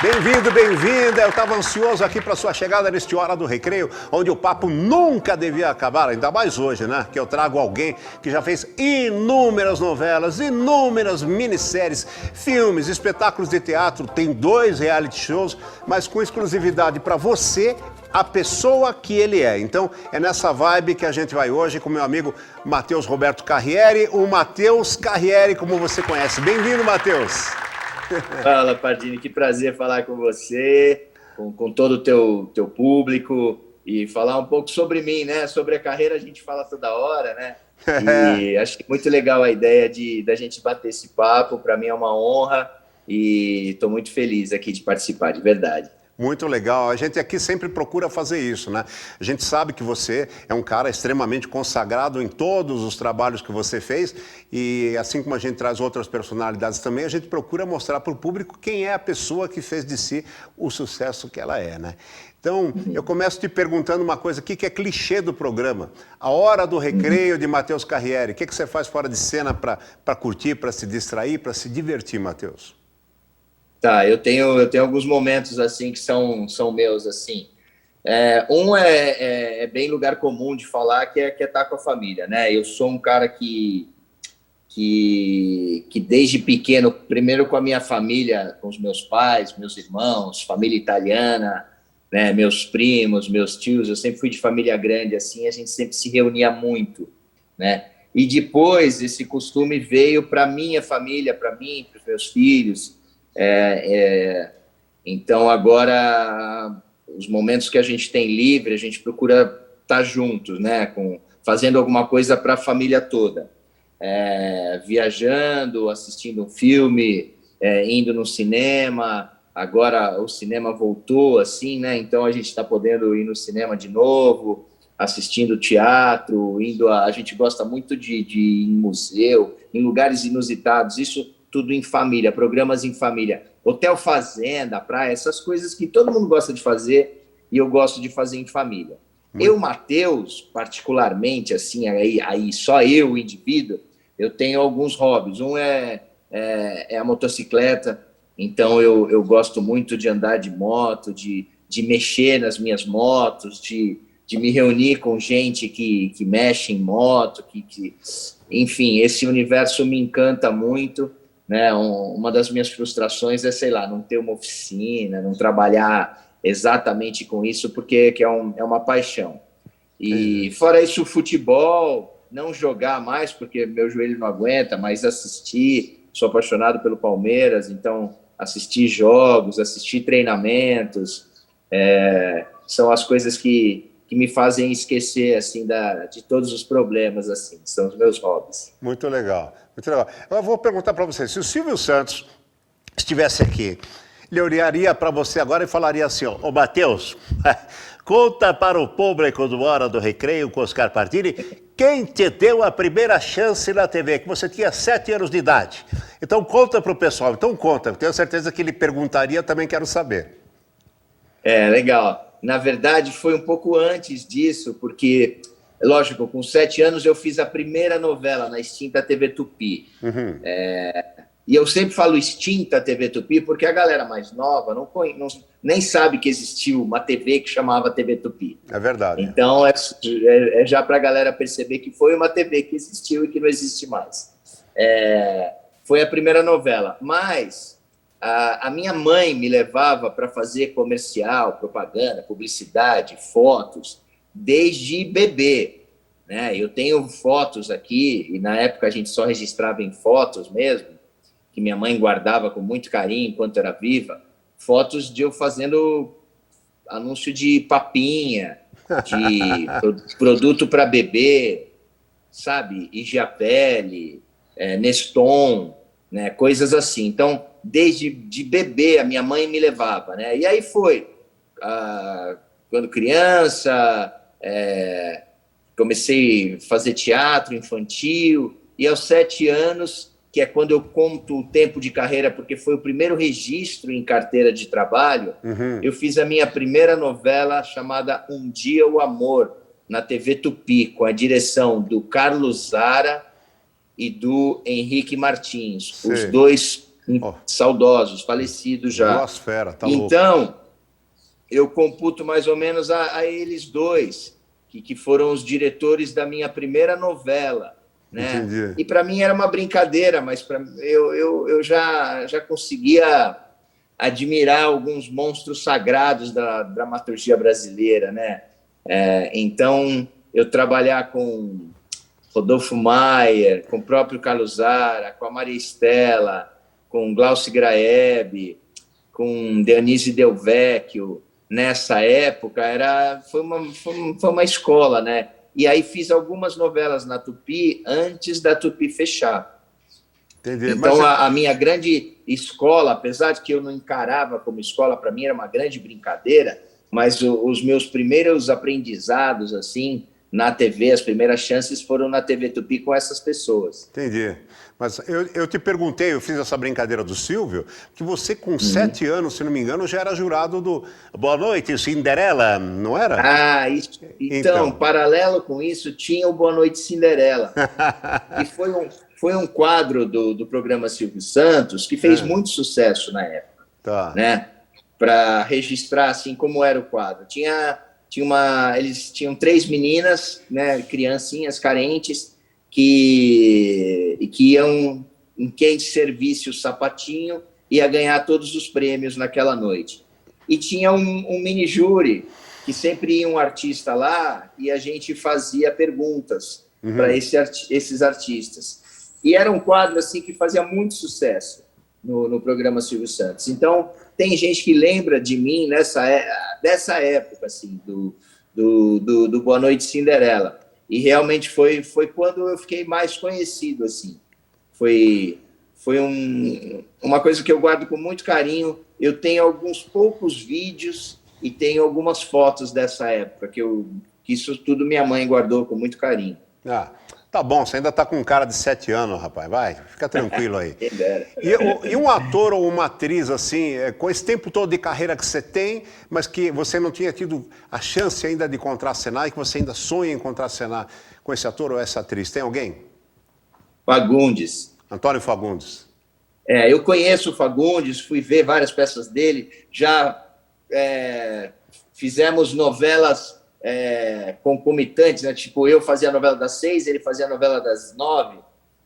Bem-vindo, bem-vinda. Eu estava ansioso aqui para sua chegada neste Hora do Recreio, onde o papo nunca devia acabar, ainda mais hoje, né? Que eu trago alguém que já fez inúmeras novelas, inúmeras minisséries, filmes, espetáculos de teatro, tem 2 reality shows, mas com exclusividade para você, a pessoa que ele é. Então, é nessa vibe que a gente vai hoje com meu amigo Matheus Roberto Carriere, o Matheus Carriere, como você conhece. Bem-vindo, Matheus. Fala, Pardini, que prazer falar com você, com todo o teu público e falar um pouco sobre mim, né? Sobre a carreira a gente fala toda hora, né? E acho que muito legal a ideia da gente bater esse papo, para mim é uma honra e estou muito feliz aqui de participar, de verdade. Muito legal. A gente aqui sempre procura fazer isso, né? A gente sabe que você é um cara extremamente consagrado em todos os trabalhos que você fez e assim como a gente traz outras personalidades também, a gente procura mostrar para o público quem é a pessoa que fez de si o sucesso que ela é, né? Então, eu começo te perguntando uma coisa aqui que é clichê do programa. A Hora do Recreio de Matheus Carriere. O que você faz fora de cena para curtir, para se distrair, para se divertir, Matheus? Tá, eu tenho alguns momentos assim que são meus assim. É bem lugar comum de falar que é estar com a família, né? Eu sou um cara que desde pequeno, primeiro com a minha família, com os meus pais, meus irmãos, família italiana, né? Meus primos, meus tios, eu sempre fui de família grande assim, a gente sempre se reunia muito, né? E depois esse costume veio para minha família, para mim, para os meus filhos. Então agora os momentos que a gente tem livre a gente procura estar juntos, né, fazendo alguma coisa para a família toda, viajando, assistindo um filme, indo no cinema. Agora o cinema voltou assim, né, então a gente está podendo ir no cinema de novo, assistindo teatro, a gente gosta muito de ir em museu, em lugares inusitados, isso tudo em família, programas em família, hotel fazenda, praia, essas coisas que todo mundo gosta de fazer e eu gosto de fazer em família. Eu, Matheus, particularmente, assim, aí só eu, o indivíduo, eu tenho alguns hobbies. Um é a motocicleta, então eu gosto muito de andar de moto, de mexer nas minhas motos, de me reunir com gente que mexe em moto, enfim, esse universo me encanta muito. Né, uma das minhas frustrações é, sei lá, não ter uma oficina, não trabalhar exatamente com isso, porque é uma paixão. E fora isso, o futebol, não jogar mais, porque meu joelho não aguenta, mas assistir, sou apaixonado pelo Palmeiras, então assistir jogos, assistir treinamentos, são as coisas que me fazem esquecer assim de todos os problemas, assim, são os meus hobbies. Muito legal, muito legal. Eu vou perguntar para você, se o Silvio Santos estivesse aqui, ele olharia para você agora e falaria assim, ô Matheus, conta para o público do Hora do Recreio com Oscar Pardini, quem te deu a primeira chance na TV, que você tinha 7 anos de idade. Então conta para o pessoal, então conta, eu tenho certeza que ele perguntaria, também quero saber. Legal. Na verdade, foi um pouco antes disso, porque, lógico, com 7 anos eu fiz a primeira novela na extinta TV Tupi. E eu sempre falo extinta TV Tupi porque a galera mais nova nem sabe que existiu uma TV que chamava TV Tupi. É verdade. Então, já para a galera perceber que foi uma TV que existiu e que não existe mais. Foi a primeira novela, mas a minha mãe me levava para fazer comercial, propaganda, publicidade, fotos, desde bebê, né? Eu tenho fotos aqui, e na época a gente só registrava em fotos mesmo, que minha mãe guardava com muito carinho enquanto era viva, fotos de eu fazendo anúncio de papinha, de produto para bebê, sabe? Higiapele, Neston, né? Coisas assim. Então, desde de bebê, a minha mãe me levava, né? E aí foi, quando criança, comecei a fazer teatro infantil, e aos 7 anos, que é quando eu conto o tempo de carreira, porque foi o primeiro registro em carteira de trabalho, eu fiz a minha primeira novela chamada Um Dia o Amor, na TV Tupi, com a direção do Carlos Zara e do Henrique Martins, os dois saudosos, falecidos já. Biosfera, tá louco. Então, eu computo mais ou menos a eles dois, que foram os diretores da minha primeira novela, né? Entendi. E para mim era uma brincadeira, mas eu já conseguia admirar alguns monstros sagrados da dramaturgia brasileira, né? Então, eu trabalhar com Rodolfo Maier, com o próprio Carlos Zara, com a Maria Estela, com Glaucio Graeb, com Denise Del Vecchio, nessa época, foi uma escola, né? E aí fiz algumas novelas na Tupi antes da Tupi fechar. Entendi. Então, Mas a minha grande escola, apesar de que eu não encarava como escola, para mim era uma grande brincadeira, mas os meus primeiros aprendizados, assim, na TV, as primeiras chances foram na TV Tupi com essas pessoas. Entendi. Mas eu te perguntei, eu fiz essa brincadeira do Silvio, que você com 7 anos, se não me engano, já era jurado do Boa Noite, Cinderela, não era? Então, paralelo com isso, tinha o Boa Noite, Cinderela. E foi um quadro do programa Silvio Santos que fez muito sucesso na época. Tá. Né? Para registrar, assim, como era o quadro. Eles tinham 3 meninas, né, criancinhas carentes, que iam, em quem servisse o sapatinho, ia ganhar todos os prêmios naquela noite. E tinha um mini-júri, que sempre ia um artista lá, e a gente fazia perguntas para esses artistas. E era um quadro assim, que fazia muito sucesso no programa Silvio Santos. Então, tem gente que lembra de mim dessa época, assim, do Boa Noite, Cinderela. E realmente foi quando eu fiquei mais conhecido, assim. Foi uma coisa que eu guardo com muito carinho. Eu tenho alguns poucos vídeos e tenho algumas fotos dessa época, que isso tudo minha mãe guardou com muito carinho. Tá bom, você ainda tá com um cara de 7 anos, rapaz, vai, fica tranquilo aí. Quem dera. E um ator ou uma atriz, assim, com esse tempo todo de carreira que você tem, mas que você não tinha tido a chance ainda de contracenar e que você ainda sonha em contracenar com esse ator ou essa atriz, tem alguém? Fagundes. Antônio Fagundes. Eu conheço o Fagundes, fui ver várias peças dele, já fizemos novelas concomitantes, né? Tipo, eu fazia a novela das 6, ele fazia a novela das 9,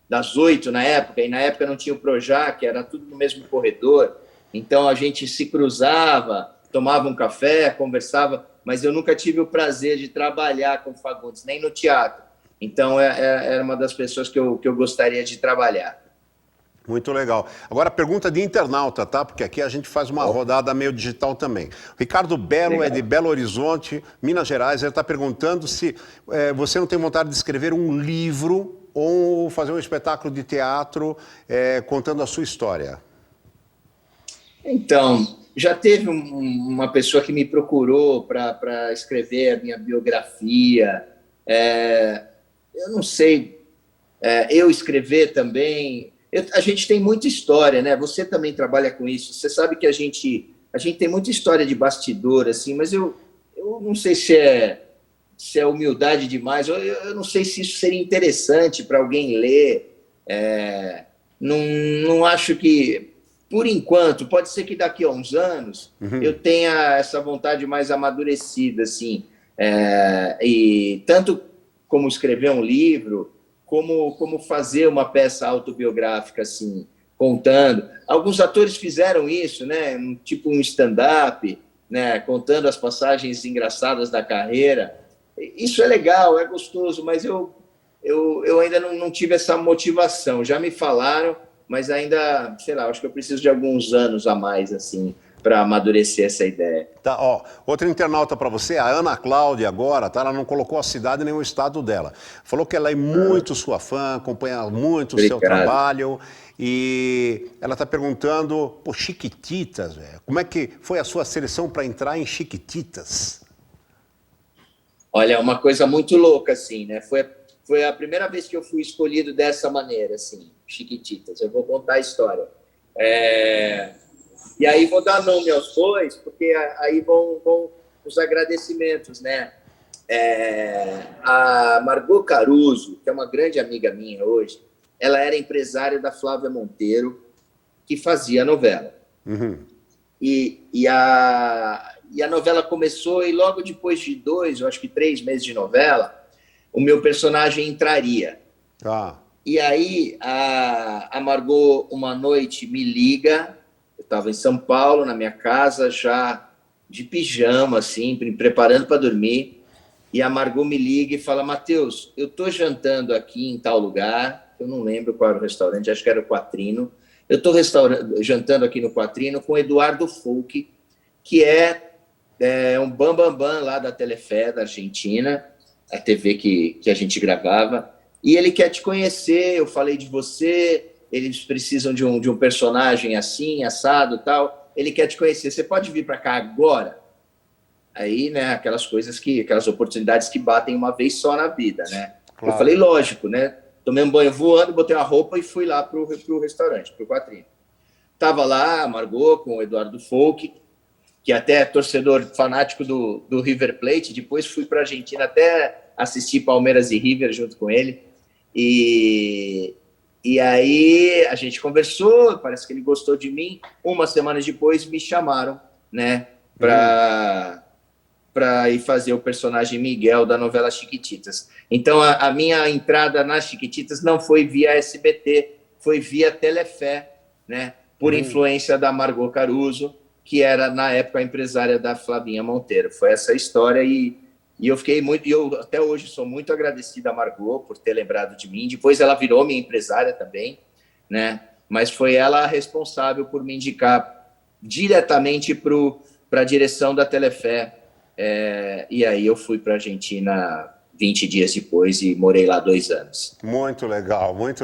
das 8 na época, e na época não tinha o Projac, era tudo no mesmo corredor, então a gente se cruzava, tomava um café, conversava, mas eu nunca tive o prazer de trabalhar com o Fagundes, nem no teatro. Então, era uma das pessoas que eu gostaria de trabalhar. Muito legal. Agora, pergunta de internauta, tá? Porque aqui a gente faz uma rodada meio digital também. Ricardo Belo é de Belo Horizonte, Minas Gerais. Ele está perguntando se você não tem vontade de escrever um livro ou fazer um espetáculo de teatro contando a sua história. Então, já teve uma pessoa que me procurou para escrever a minha biografia. Eu não sei, eu escrever também. A gente tem muita história, né? Você também trabalha com isso. Você sabe que a gente tem muita história de bastidor, assim, mas eu não sei se é humildade demais. Eu não sei se isso seria interessante para alguém ler. Não acho que, por enquanto, pode ser que daqui a uns anos eu tenha essa vontade mais amadurecida, assim. E tanto como escrever um livro, como fazer uma peça autobiográfica, assim, contando. Alguns atores fizeram isso, né? Tipo um stand-up, né? Contando as passagens engraçadas da carreira. Isso é legal, é gostoso, mas eu ainda não tive essa motivação. Já me falaram, mas ainda, sei lá, acho que eu preciso de alguns anos a mais, assim, para amadurecer essa ideia. Tá, ó, outra internauta para você, a Ana Cláudia agora, tá? Ela não colocou a cidade nem o estado dela. Falou que ela é muito sua fã, acompanha muito o seu trabalho e ela tá perguntando, pô, Chiquititas, velho, como é que foi a sua seleção para entrar em Chiquititas? Olha, uma coisa muito louca, assim, né? Foi a primeira vez que eu fui escolhido dessa maneira, assim, Chiquititas. Eu vou contar a história. E aí vou dar nome aos dois, porque aí vão os agradecimentos, né? A Margot Caruso, que é uma grande amiga minha hoje, ela era empresária da Flávia Monteiro que fazia a novela. Uhum. E a novela começou, e logo depois de 2, eu acho que 3 meses de novela, o meu personagem entraria. Ah. E aí a Margot, uma noite, me liga. Eu estava em São Paulo, na minha casa, já de pijama, assim, me preparando para dormir. E a Margot me liga e fala: Matheus, eu estou jantando aqui em tal lugar, eu não lembro qual era o restaurante, acho que era o Quatrino. Eu estou jantando aqui no Quatrino com Eduardo Folk, que é um bambambam lá da Telefé, da Argentina, a TV que a gente gravava. E ele quer te conhecer, eu falei de você, eles precisam de um personagem assim, assado, tal. Ele quer te conhecer, você pode vir para cá agora? Aí, né, aquelas oportunidades que batem uma vez só na vida, né? Claro. Eu falei, lógico, né? Tomei um banho voando, botei uma roupa e fui lá pro restaurante, pro Quatrino. Tava lá a Margot com o Eduardo Folk, que até é torcedor fanático do River Plate. Depois fui para a Argentina até assistir Palmeiras e River junto com ele. E aí a gente conversou, parece que ele gostou de mim. Uma semana depois me chamaram, né, para ir fazer o personagem Miguel da novela Chiquititas. Então a minha entrada nas Chiquititas não foi via SBT, foi via Telefé, né, por influência da Margot Caruso, que era na época a empresária da Flavinha Monteiro. Foi essa história e eu fiquei muito, e eu até hoje sou muito agradecido a Margot por ter lembrado de mim. Depois ela virou minha empresária também, né? Mas foi ela a responsável por me indicar diretamente para a direção da Telefé. E aí eu fui para a Argentina 20 dias depois e morei lá 2 anos. Muito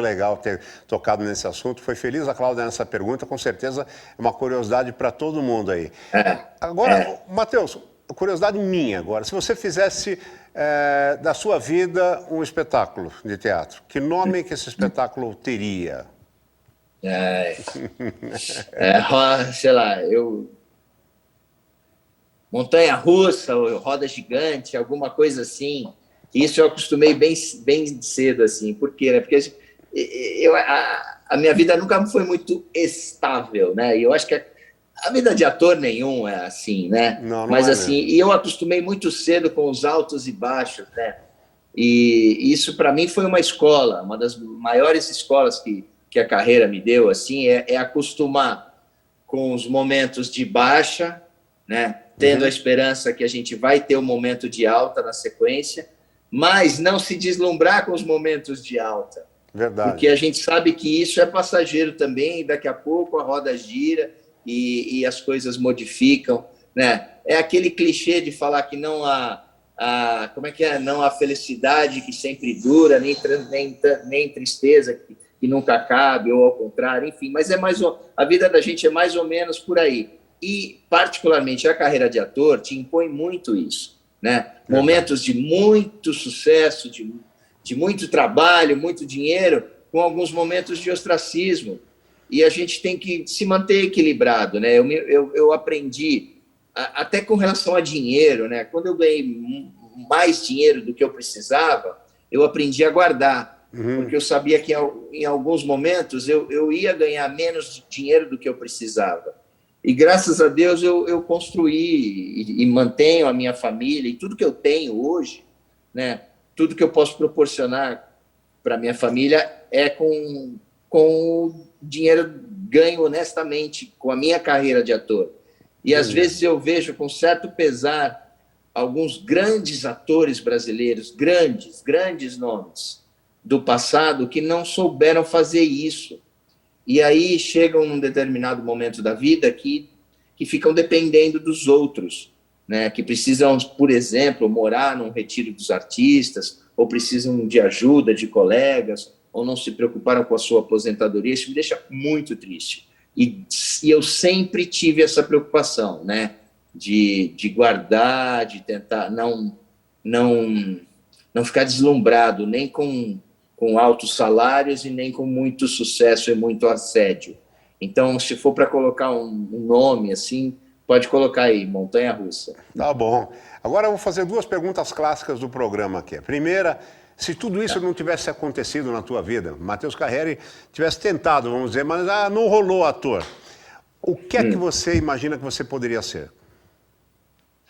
legal ter tocado nesse assunto. Foi feliz a Cláudia nessa pergunta, com certeza é uma curiosidade para todo mundo aí. Agora, Matheus, curiosidade minha agora, se você fizesse da sua vida um espetáculo de teatro, que nome que esse espetáculo teria? Sei lá, Montanha-russa, ou roda gigante, alguma coisa assim. Isso eu acostumei bem cedo, assim. Por quê? Né? Porque a minha vida nunca foi muito estável, né? E eu acho que a vida de ator nenhum é assim, né? Não Mas é assim, mesmo. e eu acostumei muito cedo com os altos e baixos, né? E isso para mim foi uma escola, uma das maiores escolas que a carreira me deu, assim, é acostumar com os momentos de baixa, né? Tendo a esperança que a gente vai ter um momento de alta na sequência, mas não se deslumbrar com os momentos de alta. Verdade. Porque a gente sabe que isso é passageiro também, e daqui a pouco a roda gira e as coisas modificam, né? É aquele clichê de falar que não há não há felicidade que sempre dura, nem tristeza que nunca acabe, ou ao contrário, enfim, mas a vida da gente é mais ou menos por aí. E, particularmente, a carreira de ator te impõe muito isso, né? Momentos de muito sucesso, de muito trabalho, muito dinheiro, com alguns momentos de ostracismo. E a gente tem que se manter equilibrado, né? Eu aprendi, até com relação a dinheiro, né? Quando eu ganhei mais dinheiro do que eu precisava, eu aprendi a guardar, porque eu sabia que em alguns momentos eu ia ganhar menos dinheiro do que eu precisava. E graças a Deus eu construí e mantenho a minha família, e tudo que eu tenho hoje, né, tudo que eu posso proporcionar para a minha família é com o dinheiro ganho honestamente com a minha carreira de ator. E às vezes eu vejo com certo pesar alguns grandes atores brasileiros, grandes nomes do passado, que não souberam fazer isso. E aí chegam num determinado momento da vida que ficam dependendo dos outros, né? Que precisam, por exemplo, morar num retiro dos artistas, ou precisam de ajuda de colegas, ou não se preocuparam com a sua aposentadoria. Isso me deixa muito triste. E eu sempre tive essa preocupação, né? De guardar, de tentar não ficar deslumbrado, nem com altos salários e nem com muito sucesso e muito assédio. Então, se for para colocar um nome assim, pode colocar aí, Montanha-russa. Tá bom. Agora eu vou fazer 2 perguntas clássicas do programa aqui. A primeira, Se tudo isso não tivesse acontecido na tua vida, Matheus Carreri tivesse tentado, vamos dizer, mas não rolou ator, o que é que você imagina que você poderia ser?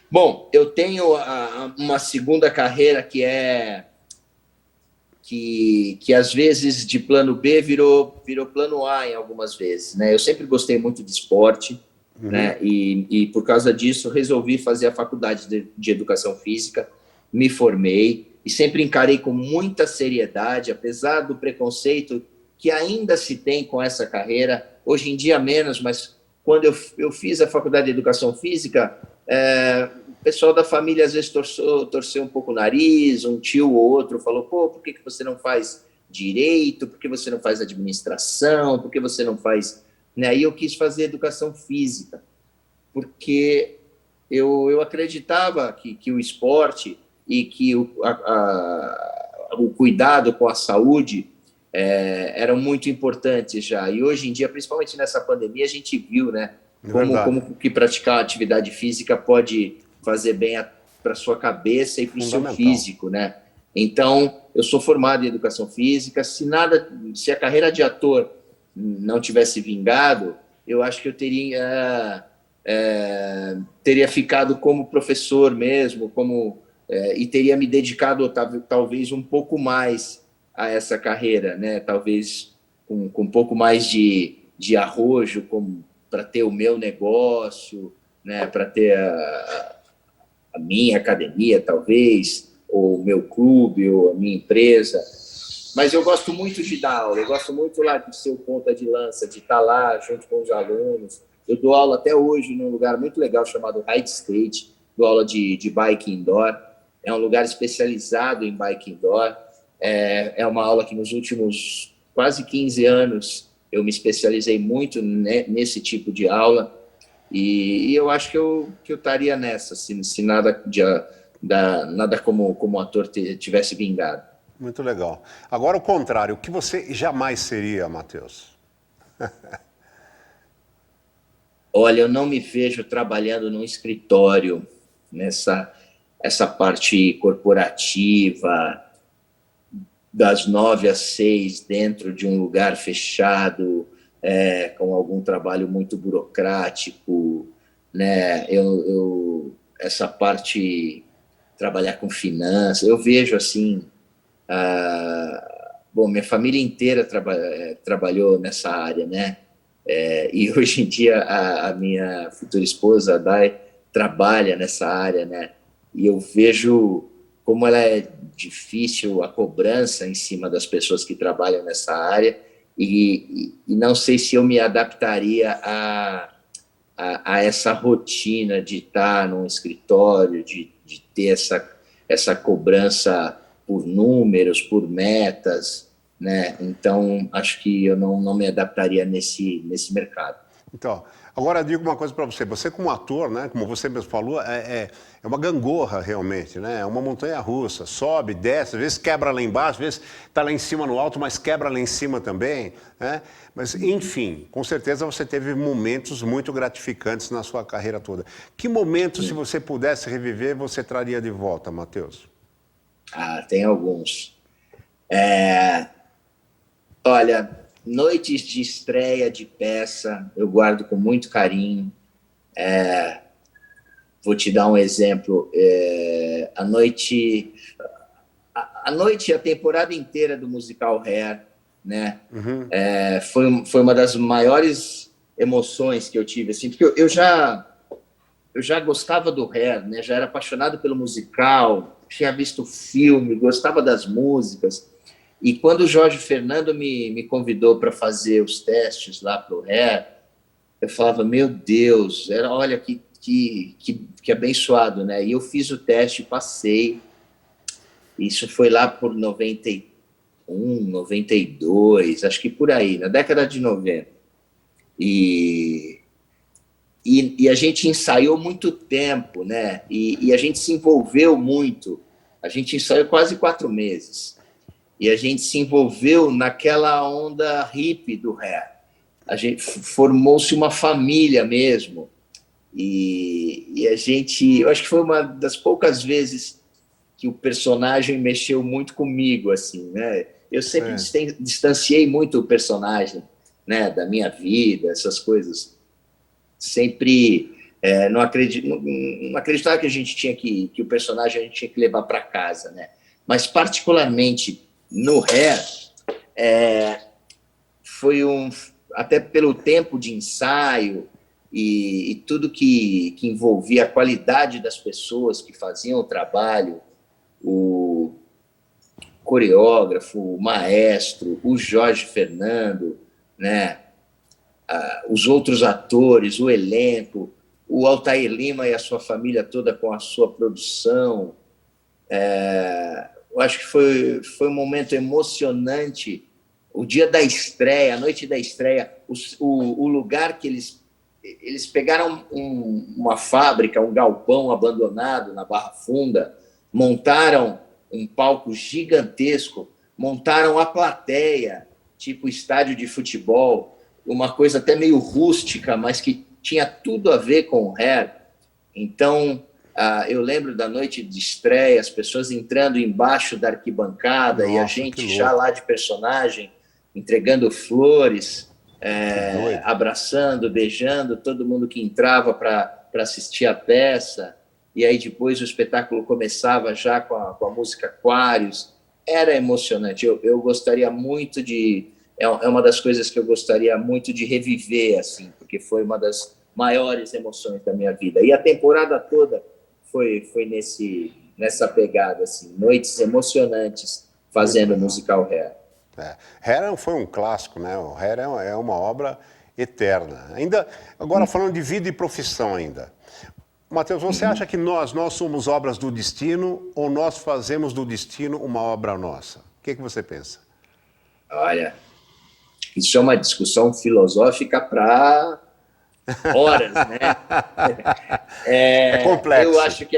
Bom, eu tenho uma segunda carreira que às vezes de plano B virou plano A em algumas vezes, né? Eu sempre gostei muito de esporte, né? E por causa disso resolvi fazer a faculdade de educação física, me formei e sempre encarei com muita seriedade, apesar do preconceito que ainda se tem com essa carreira, hoje em dia menos, mas quando eu fiz a faculdade de educação física, o pessoal da família às vezes torceu um pouco o nariz, um tio ou outro falou, pô, por que você não faz direito, por que você não faz administração, por que você não faz... Aí eu quis fazer educação física, porque eu acreditava que o esporte e que o cuidado com a saúde eram muito importantes já. E hoje em dia, principalmente nessa pandemia, a gente viu, né, como que praticar atividade física pode fazer bem para a sua cabeça e para o seu físico, né? Então, eu sou formado em educação física. Se a carreira de ator não tivesse vingado, eu acho que eu teria ficado como professor mesmo, e teria me dedicado talvez um pouco mais a essa carreira, né? Talvez com um pouco mais de arrojo, para ter o meu negócio, né? Para ter a minha academia, talvez, ou o meu clube, ou a minha empresa. Mas eu gosto muito de dar aula, eu gosto muito lá de ser o ponta de lança, de estar lá junto com os alunos. Eu dou aula até hoje num lugar muito legal chamado Ride Skate, dou aula de bike indoor. É um lugar especializado em bike indoor. É uma aula que nos últimos quase 15 anos eu me especializei muito nesse tipo de aula. E eu acho que eu estaria nessa, se nada como ator tivesse vingado. Muito legal. Agora o contrário, o que você jamais seria, Matheus? Olha, eu não me vejo trabalhando num escritório, essa parte corporativa, das 9 às 6, dentro de um lugar fechado, com algum trabalho muito burocrático, né? Essa parte, trabalhar com finanças, eu vejo assim... Bom, minha família inteira trabalhou nessa área, né? E hoje em dia a minha futura esposa, a Dai, trabalha nessa área, né? E eu vejo como ela é difícil a cobrança em cima das pessoas que trabalham nessa área e não sei se eu me adaptaria a essa rotina de estar num escritório, de ter essa cobrança por números, por metas, né? Então, acho que eu não me adaptaria nesse mercado. Então, agora eu digo uma coisa para você. Você como ator, né, como você mesmo falou, é uma gangorra realmente, né? É uma montanha-russa. Sobe, desce, às vezes quebra lá embaixo, às vezes está lá em cima no alto, mas quebra lá em cima também, né? Mas, enfim, com certeza você teve momentos muito gratificantes na sua carreira toda. Que momentos, se você pudesse reviver, você traria de volta, Matheus? Tem alguns. Olha, noites de estreia de peça, eu guardo com muito carinho. Vou te dar um exemplo. A noite, a temporada inteira do musical Hair, né? Foi uma das maiores emoções que eu tive, assim, porque eu já gostava do Hair, né? Já era apaixonado pelo musical, tinha visto o filme, gostava das músicas. E quando o Jorge Fernando me convidou para fazer os testes lá para o Hair, eu falava, meu Deus, olha que abençoado, né? E eu fiz o teste, passei. Isso foi lá por 91, 92, acho que por aí, na década de 90. E a gente ensaiou muito tempo, né? E a gente se envolveu muito. A gente ensaiou quase 4 meses. E a gente se envolveu naquela onda hippie do Hair. A gente formou-se uma família mesmo. E a gente... Eu acho que foi uma das poucas vezes que o personagem mexeu muito comigo, assim, né? Eu sempre distanciei muito o personagem, né, da minha vida, essas coisas. Sempre não acreditava que a gente tinha que o personagem a gente tinha que levar para casa, né? Mas particularmente no Hair, foi até pelo tempo de ensaio e tudo que envolvia a qualidade das pessoas que faziam o trabalho, o coreógrafo, o maestro, o Jorge Fernando, né? Os outros atores, o elenco, o Altair Lima e a sua família toda com a sua produção. Eu acho que foi um momento emocionante. O dia da estreia, a noite da estreia, o lugar que eles pegaram uma fábrica, um galpão abandonado na Barra Funda, montaram um palco gigantesco, montaram a plateia, tipo estádio de futebol, uma coisa até meio rústica, mas que tinha tudo a ver com o Hair. Então, eu lembro da noite de estreia, as pessoas entrando embaixo da arquibancada. Nossa, e a gente já lá de personagem, entregando flores, abraçando, beijando todo mundo que entrava para assistir a peça. E aí depois o espetáculo começava já com a música Aquários. Era emocionante. Eu gostaria muito de... É uma das coisas que eu gostaria muito de reviver, assim, porque foi uma das maiores emoções da minha vida. E a temporada toda foi nessa pegada, assim, noites emocionantes fazendo o musical Hair. Hair foi um clássico, né? O Hair é uma obra eterna. Ainda, agora falando de vida e profissão ainda. Matheus, você acha que nós somos obras do destino ou nós fazemos do destino uma obra nossa? O que você pensa? Olha, isso é uma discussão filosófica para horas, né? É complexo. Eu acho que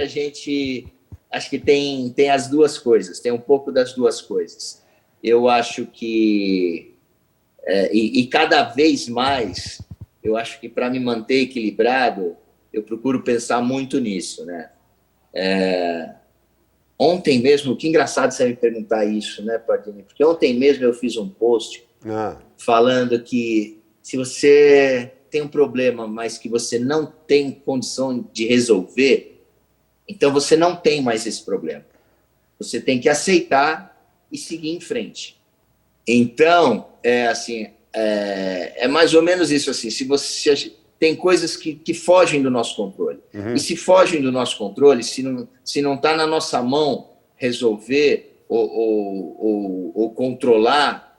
acho que tem as duas coisas, tem um pouco das duas coisas. Eu acho que e cada vez mais, eu acho que para me manter equilibrado, eu procuro pensar muito nisso, né? Ontem mesmo, que engraçado você me perguntar isso, né, Pardini? Porque ontem mesmo eu fiz um post falando que se você tem um problema, mas que você não tem condição de resolver, então você não tem mais esse problema. Você tem que aceitar e seguir em frente. Então, é mais ou menos isso, assim, se tem coisas que fogem do nosso controle. E se fogem do nosso controle, se não está na nossa mão resolver ou controlar,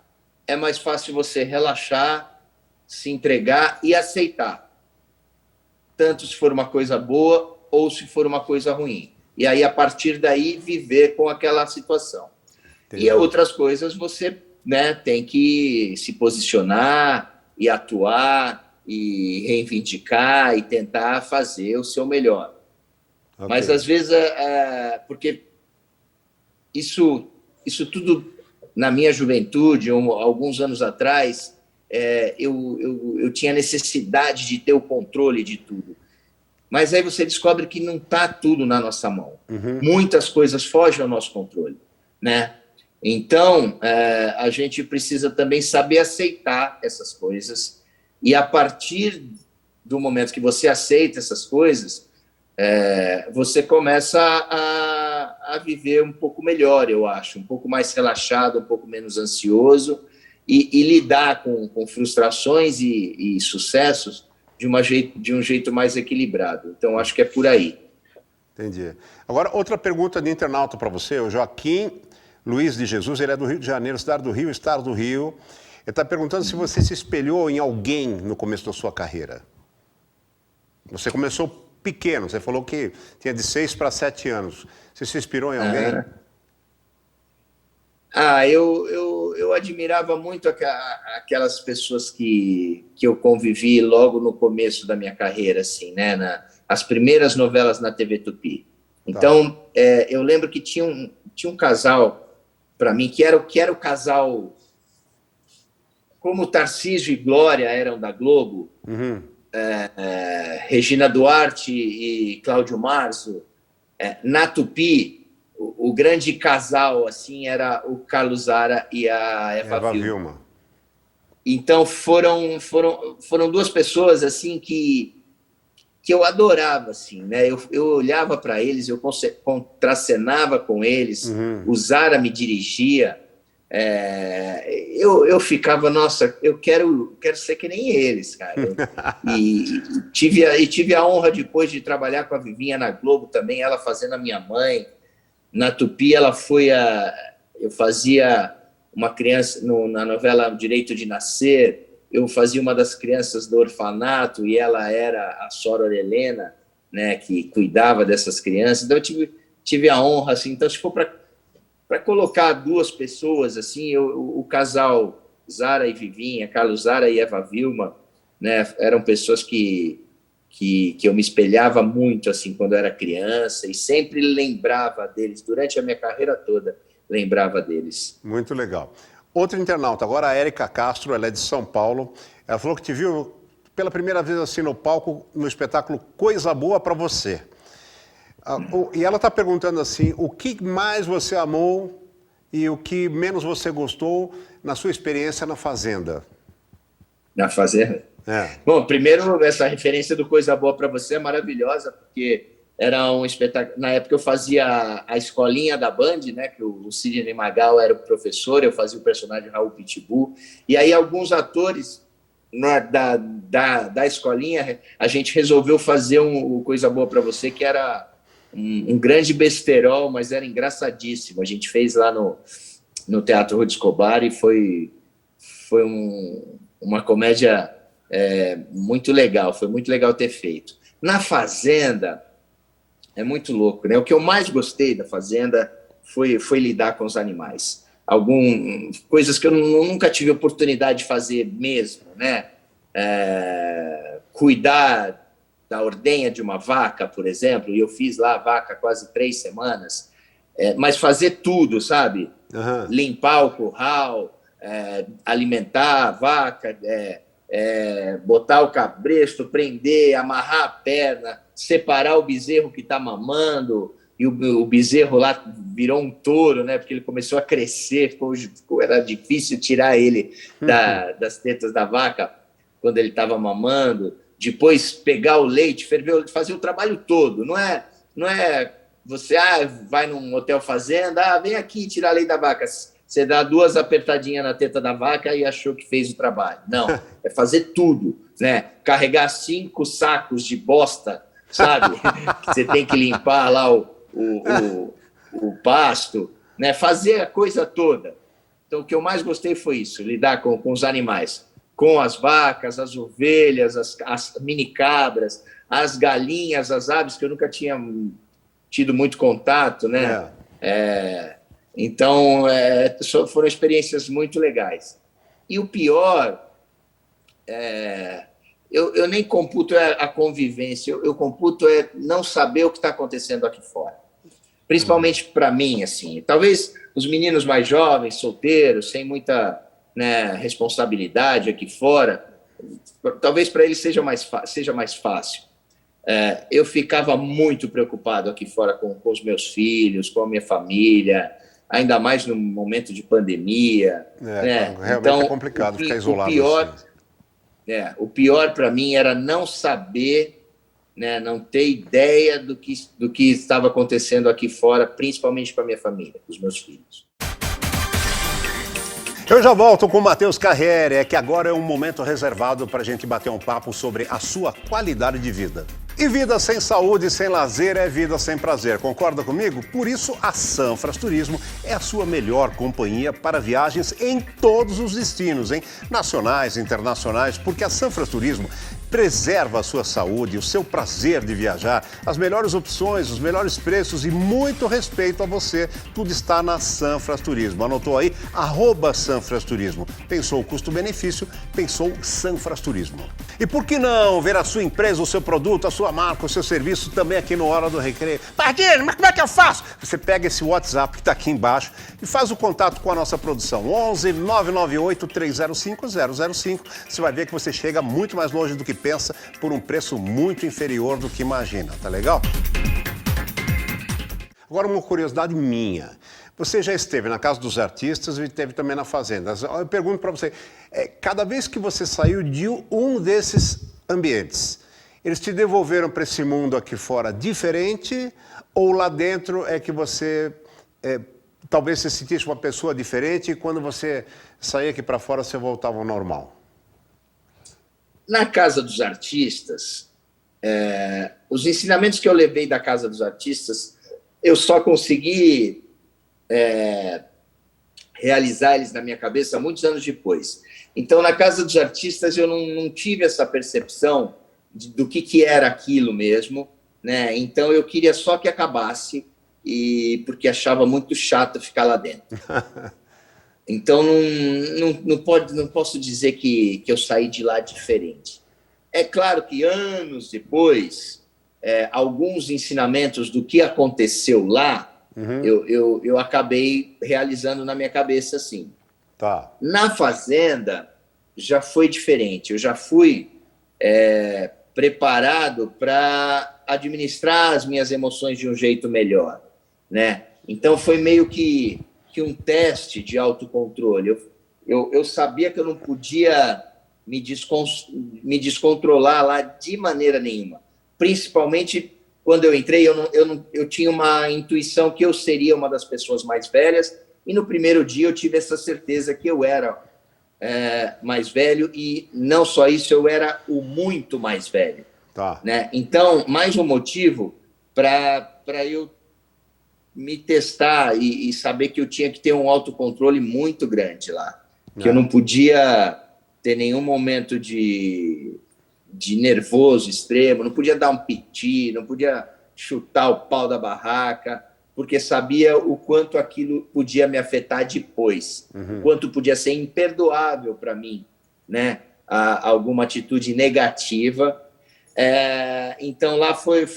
é mais fácil você relaxar, se entregar e aceitar. Tanto se for uma coisa boa ou se for uma coisa ruim. E aí, a partir daí, viver com aquela situação. Entendi. E outras coisas você, né, tem que se posicionar e atuar e reivindicar e tentar fazer o seu melhor. Okay. Mas, às vezes, porque isso tudo, na minha juventude, alguns anos atrás, eu tinha necessidade de ter o controle de tudo. Mas aí você descobre que não está tudo na nossa mão. Muitas coisas fogem ao nosso controle, né? Então, a gente precisa também saber aceitar essas coisas. E a partir do momento que você aceita essas coisas, você começa a viver um pouco melhor, eu acho. Um pouco mais relaxado, um pouco menos ansioso. E lidar com frustrações e sucessos de um jeito mais equilibrado. Então, acho que é por aí. Entendi. Agora, outra pergunta de internauta para você. O Joaquim Luiz de Jesus, ele é do Rio de Janeiro, cidade do Rio, estado do Rio. Ele está perguntando se você se espelhou em alguém no começo da sua carreira. Você começou pequeno, você falou que tinha de 6 para 7 anos. Você se inspirou em alguém? Eu admirava muito aquelas pessoas que eu convivi logo no começo da minha carreira, assim, né? As primeiras novelas na TV Tupi. Então, eu lembro que tinha um casal, para mim, que era o casal, como Tarcísio e Glória eram da Globo, Regina Duarte e Cláudio Marzo, na Tupi, o grande casal assim era o Carlos Zara e a Eva Vilma. Então foram duas pessoas assim que eu adorava, assim, né? Eu olhava para eles, eu contracenava com eles, o Zara me dirigia, eu ficava, nossa, eu quero ser que nem eles, cara. E tive a honra depois de trabalhar com a Vivinha na Globo também, ela fazendo a minha mãe. Na Tupi, eu fazia uma criança na novela Direito de Nascer. Eu fazia uma das crianças do orfanato e ela era a Sora Helena, né, que cuidava dessas crianças. Então, eu tive a honra, assim. Então, se for para colocar duas pessoas, assim, o casal Zara e Vivinha, Carlos Zara e Eva Vilma, né, eram pessoas que eu me espelhava muito, assim, quando eu era criança e sempre lembrava deles. Durante a minha carreira toda, lembrava deles. Muito legal. Outra internauta, agora a Érica Castro, ela é de São Paulo. Ela falou que te viu pela primeira vez assim no palco, no espetáculo Coisa Boa Pra Você. E ela está perguntando assim, o que mais você amou e o que menos você gostou na sua experiência na Fazenda? Na Fazenda? Bom, primeiro, essa referência do Coisa Boa Pra Você é maravilhosa, porque era um espetáculo. Na época eu fazia a escolinha da Band, né? Que o Sidney Magal era o professor, eu fazia o personagem Raul Pitbull. E aí alguns atores, né, da escolinha, a gente resolveu fazer o Coisa Boa Pra Você, que era um grande besterol, mas era engraçadíssimo. A gente fez lá no Teatro Rude Escobar e foi uma comédia muito legal. Foi muito legal ter feito. Na Fazenda, é muito louco, né? O que eu mais gostei da Fazenda foi lidar com os animais. Coisas que eu nunca tive oportunidade de fazer mesmo, né? Cuidar da ordenha de uma vaca, por exemplo, e eu fiz lá a vaca quase 3 semanas, mas fazer tudo, sabe? Limpar o curral, alimentar a vaca, botar o cabresto, prender, amarrar a perna, separar o bezerro que está mamando, e o bezerro lá virou um touro, né? Porque ele começou a crescer, era difícil tirar ele das tetas da vaca quando ele estava mamando. Depois pegar o leite, ferver, fazer o trabalho todo. Não é você vai num hotel fazenda, vem aqui tirar leite da vaca. Você dá 2 apertadinhas na teta da vaca e achou que fez o trabalho. Não, é fazer tudo, né? Carregar 5 sacos de bosta, sabe? Você tem que limpar lá o pasto, né? Fazer a coisa toda. Então, o que eu mais gostei foi isso, lidar com os animais, com as vacas, as ovelhas, as mini cabras, as galinhas, as aves, que eu nunca tinha tido muito contato, né? Então, foram experiências muito legais. E o pior, eu nem computo a convivência, eu computo não saber o que está acontecendo aqui fora. Principalmente para mim, assim. Talvez os meninos mais jovens, solteiros, sem muita, né, responsabilidade aqui fora, talvez para eles seja mais fácil. Eu ficava muito preocupado aqui fora com os meus filhos, com a minha família, ainda mais no momento de pandemia. Né? Realmente então, é complicado ficar isolado. O pior para mim era não saber, né, não ter ideia do que estava acontecendo aqui fora, principalmente para minha família, com os meus filhos. Eu já volto com o Matheus Carriere, que agora é um momento reservado para a gente bater um papo sobre a sua qualidade de vida. E vida sem saúde e sem lazer é vida sem prazer, concorda comigo? Por isso, a Sanfras Turismo é a sua melhor companhia para viagens em todos os destinos, hein? Nacionais, internacionais, porque a Sanfras Turismo preserva a sua saúde, o seu prazer de viajar, as melhores opções, os melhores preços e muito respeito a você. Tudo está na Sanfras Turismo. Anotou aí? @Sanfras Turismo. Pensou o custo-benefício? Pensou Sanfras Turismo. E por que não ver a sua empresa, o seu produto, a sua marca, o seu serviço também aqui no Hora do Recreio? Pardinho, mas como é que eu faço? Você pega esse WhatsApp que está aqui embaixo e faz o contato com a nossa produção. 11 998 305 005. Você vai ver que você chega muito mais longe do que pensa, por um preço muito inferior do que imagina, tá legal? Agora, uma curiosidade minha. Você já esteve na Casa dos Artistas e esteve também na Fazenda. Eu pergunto para você, cada vez que você saiu de um desses ambientes, eles te devolveram para esse mundo aqui fora diferente ou lá dentro é que você talvez se sentisse uma pessoa diferente e quando você saía aqui para fora você voltava ao normal? Na Casa dos Artistas, os ensinamentos que eu levei da Casa dos Artistas, eu só consegui realizar eles na minha cabeça muitos anos depois. Então, na Casa dos Artistas, eu não tive essa percepção do que era aquilo mesmo, né? Então, eu queria só que acabasse, porque achava muito chato ficar lá dentro. Então, não posso dizer que eu saí de lá diferente. É claro que anos depois, alguns ensinamentos do que aconteceu lá, eu acabei realizando na minha cabeça, assim. Tá. Na Fazenda, já foi diferente. Eu já fui preparado para administrar as minhas emoções de um jeito melhor, né? Então, foi meio que um teste de autocontrole. Eu sabia que eu não podia me descontrolar lá de maneira nenhuma. Principalmente quando eu entrei, eu tinha uma intuição que eu seria uma das pessoas mais velhas, e no primeiro dia eu tive essa certeza que eu era mais velho, e não só isso, eu era o muito mais velho. Tá. Né? Então, mais um motivo para eu me testar e saber que eu tinha que ter um autocontrole muito grande lá. Que eu não podia ter nenhum momento de nervoso extremo, não podia dar um piti, não podia chutar o pau da barraca, porque sabia o quanto aquilo podia me afetar depois, o quanto podia ser imperdoável para mim, né? Alguma atitude negativa. Então, lá foi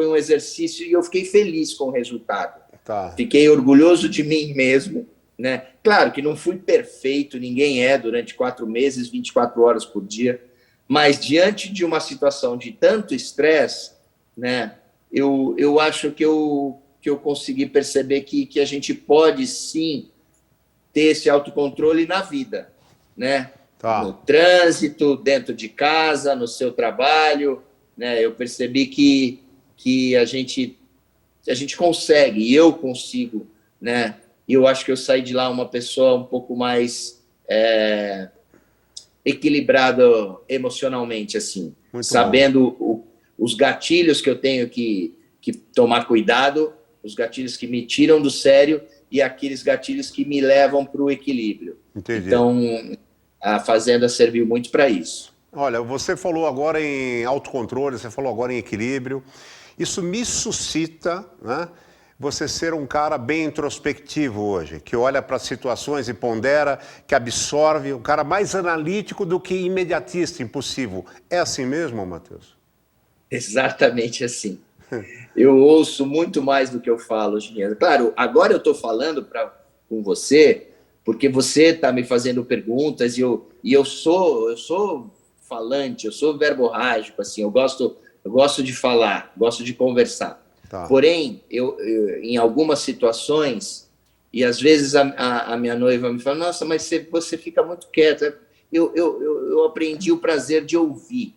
um exercício e eu fiquei feliz com o resultado. Tá. Fiquei orgulhoso de mim mesmo, né? Claro que não fui perfeito, ninguém durante 4 meses, 24 horas por dia, mas diante de uma situação de tanto estresse, né, eu acho que eu consegui perceber que a gente pode, sim, ter esse autocontrole na vida, né? Tá. No trânsito, dentro de casa, no seu trabalho, né? Eu percebi que a gente consegue, e eu consigo, né? E eu acho que eu saí de lá uma pessoa um pouco mais equilibrado emocionalmente, assim, Muito sabendo os gatilhos que eu tenho que tomar cuidado, os gatilhos que me tiram do sério e aqueles gatilhos que me levam para o equilíbrio. Entendi. Então, a Fazenda serviu muito para isso. Olha, você falou agora em autocontrole, você falou agora em equilíbrio. Isso me suscita, né, você ser um cara bem introspectivo hoje, que olha para as situações e pondera, que absorve, um cara mais analítico do que imediatista, impulsivo. É assim mesmo, Matheus? Exatamente assim. Eu ouço muito mais do que eu falo, Giniano. Claro, agora eu estou falando com você, porque você está me fazendo perguntas e eu sou falante, eu sou verborrágico, assim, eu gosto de falar, gosto de conversar. Tá. Porém, eu, em algumas situações, e às vezes a minha noiva me fala, nossa, mas você fica muito quieto. Eu aprendi o prazer de ouvir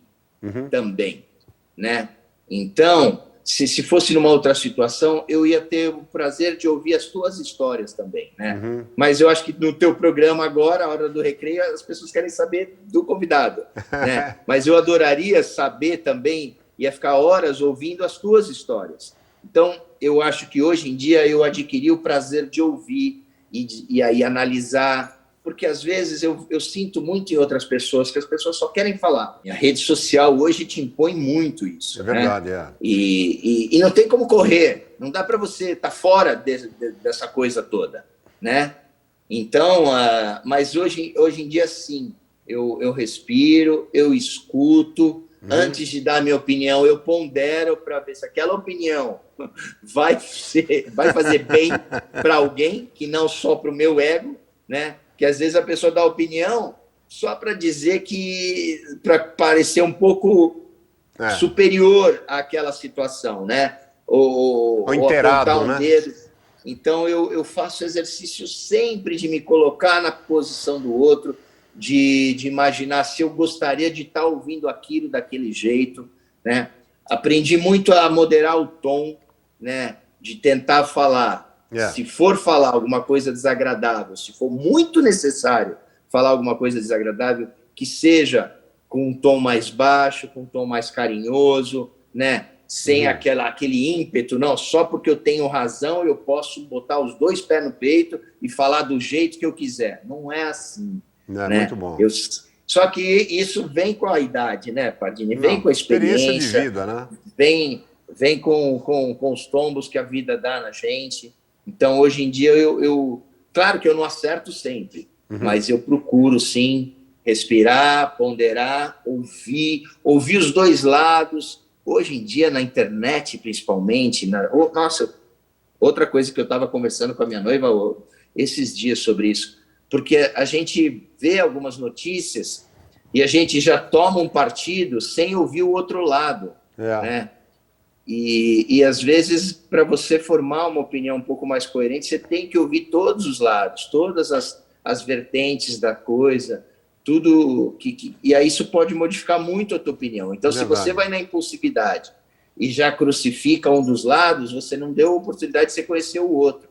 também, né? Então, se fosse numa outra situação, eu ia ter o prazer de ouvir as tuas histórias também, né? Mas eu acho que no teu programa agora, a Hora do Recreio, as pessoas querem saber do convidado, né? Mas eu adoraria saber também, ia ficar horas ouvindo as tuas histórias. Então, eu acho que hoje em dia eu adquiri o prazer de ouvir e aí analisar, porque às vezes eu sinto muito em outras pessoas que as pessoas só querem falar. E a rede social hoje te impõe muito isso. É verdade, né? E não tem como correr, não dá para você estar fora dessa coisa toda, né? Então, mas hoje em dia, sim, eu respiro, eu escuto. Antes de dar a minha opinião, eu pondero para ver se aquela opinião vai fazer bem para alguém, que não só para o meu ego, né? Que às vezes a pessoa dá opinião só para dizer para parecer um pouco superior àquela situação, né? ou inteirado, apontar um né? dedo. Então, eu faço exercício sempre de me colocar na posição do outro, de imaginar se eu gostaria de estar ouvindo aquilo daquele jeito, né? Aprendi muito a moderar o tom, né? De tentar falar, se for falar alguma coisa desagradável, se for muito necessário falar alguma coisa desagradável, que seja com um tom mais baixo, com um tom mais carinhoso, né? Sem aquele ímpeto, não, só porque eu tenho razão eu posso botar os dois pés no peito e falar do jeito que eu quiser. Não é assim. É, né? muito bom. Só que isso vem com a idade, né, Pardini? Vem com a experiência de vida, né? Vem com os tombos que a vida dá na gente. Então, hoje em dia, claro que eu não acerto sempre, mas eu procuro, sim, respirar, ponderar, ouvir os dois lados. Hoje em dia, na internet, principalmente, nossa, outra coisa que eu estava conversando com a minha noiva esses dias sobre isso, porque a gente vê algumas notícias e a gente já toma um partido sem ouvir o outro lado, né? E às vezes, para você formar uma opinião um pouco mais coerente, você tem que ouvir todos os lados, todas as vertentes da coisa, tudo e aí isso pode modificar muito a tua opinião. Então, se você vai na impulsividade e já crucifica um dos lados, você não deu a oportunidade de você conhecer o outro.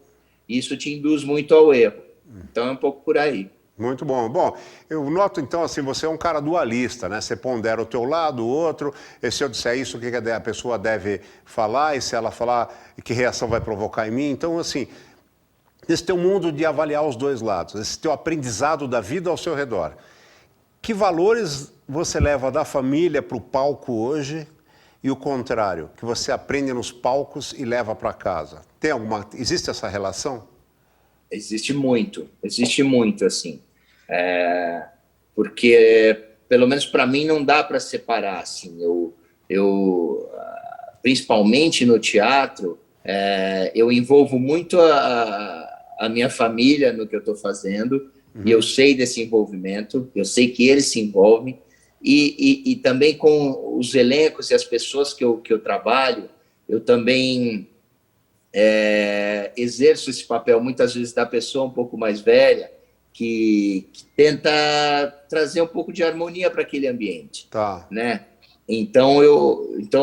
Isso te induz muito ao erro. Então, é um pouco por aí. Muito bom. Bom, eu noto, então, assim, você é um cara dualista, né? Você pondera o teu lado, o outro, e se eu disser isso, o que a pessoa deve falar, e se ela falar, que reação vai provocar em mim. Então, assim, esse teu mundo de avaliar os dois lados, esse teu aprendizado da vida ao seu redor, que valores você leva da família para o palco hoje e o contrário, que você aprende nos palcos e leva para casa? Existe essa relação? Existe muito, assim. Porque, pelo menos para mim, não dá para separar, assim. Eu principalmente no teatro, eu envolvo muito a minha família no que eu estou fazendo, e eu sei desse envolvimento, eu sei que eles se envolvem, e também com os elencos e as pessoas que eu trabalho, eu também exerço esse papel, muitas vezes, da pessoa um pouco mais velha, que tenta trazer um pouco de harmonia para aquele ambiente. Né? Então,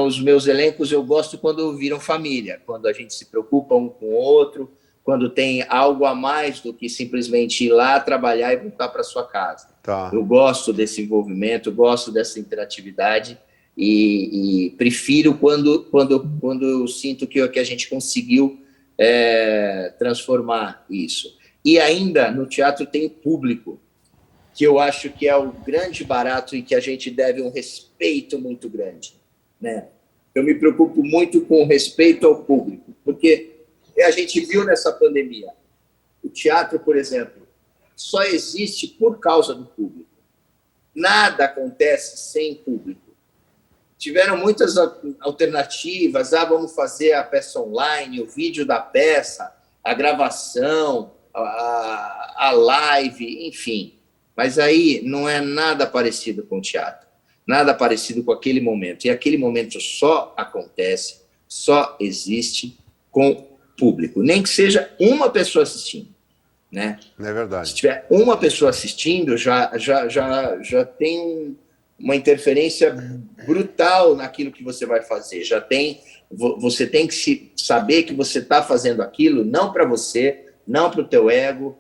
os meus elencos eu gosto quando viram família, quando a gente se preocupa um com o outro, quando tem algo a mais do que simplesmente ir lá trabalhar e voltar para sua casa. Eu gosto desse envolvimento, gosto dessa interatividade e prefiro quando eu sinto que a gente conseguiu transformar isso. E ainda no teatro tem o público, que eu acho que é o grande barato e que a gente deve um respeito muito grande, né? Eu me preocupo muito com o respeito ao público, porque a gente viu nessa pandemia, o teatro, por exemplo, só existe por causa do público. Nada acontece sem público. Tiveram muitas alternativas, vamos fazer a peça online, o vídeo da peça, a gravação, a live, enfim. Mas aí não é nada parecido com o teatro, nada parecido com aquele momento. E aquele momento só acontece, só existe com público, nem que seja uma pessoa assistindo, né? É verdade. Se tiver uma pessoa assistindo, já tem uma interferência brutal naquilo que você vai fazer. Você tem que saber que você está fazendo aquilo não para você, não para o teu ego,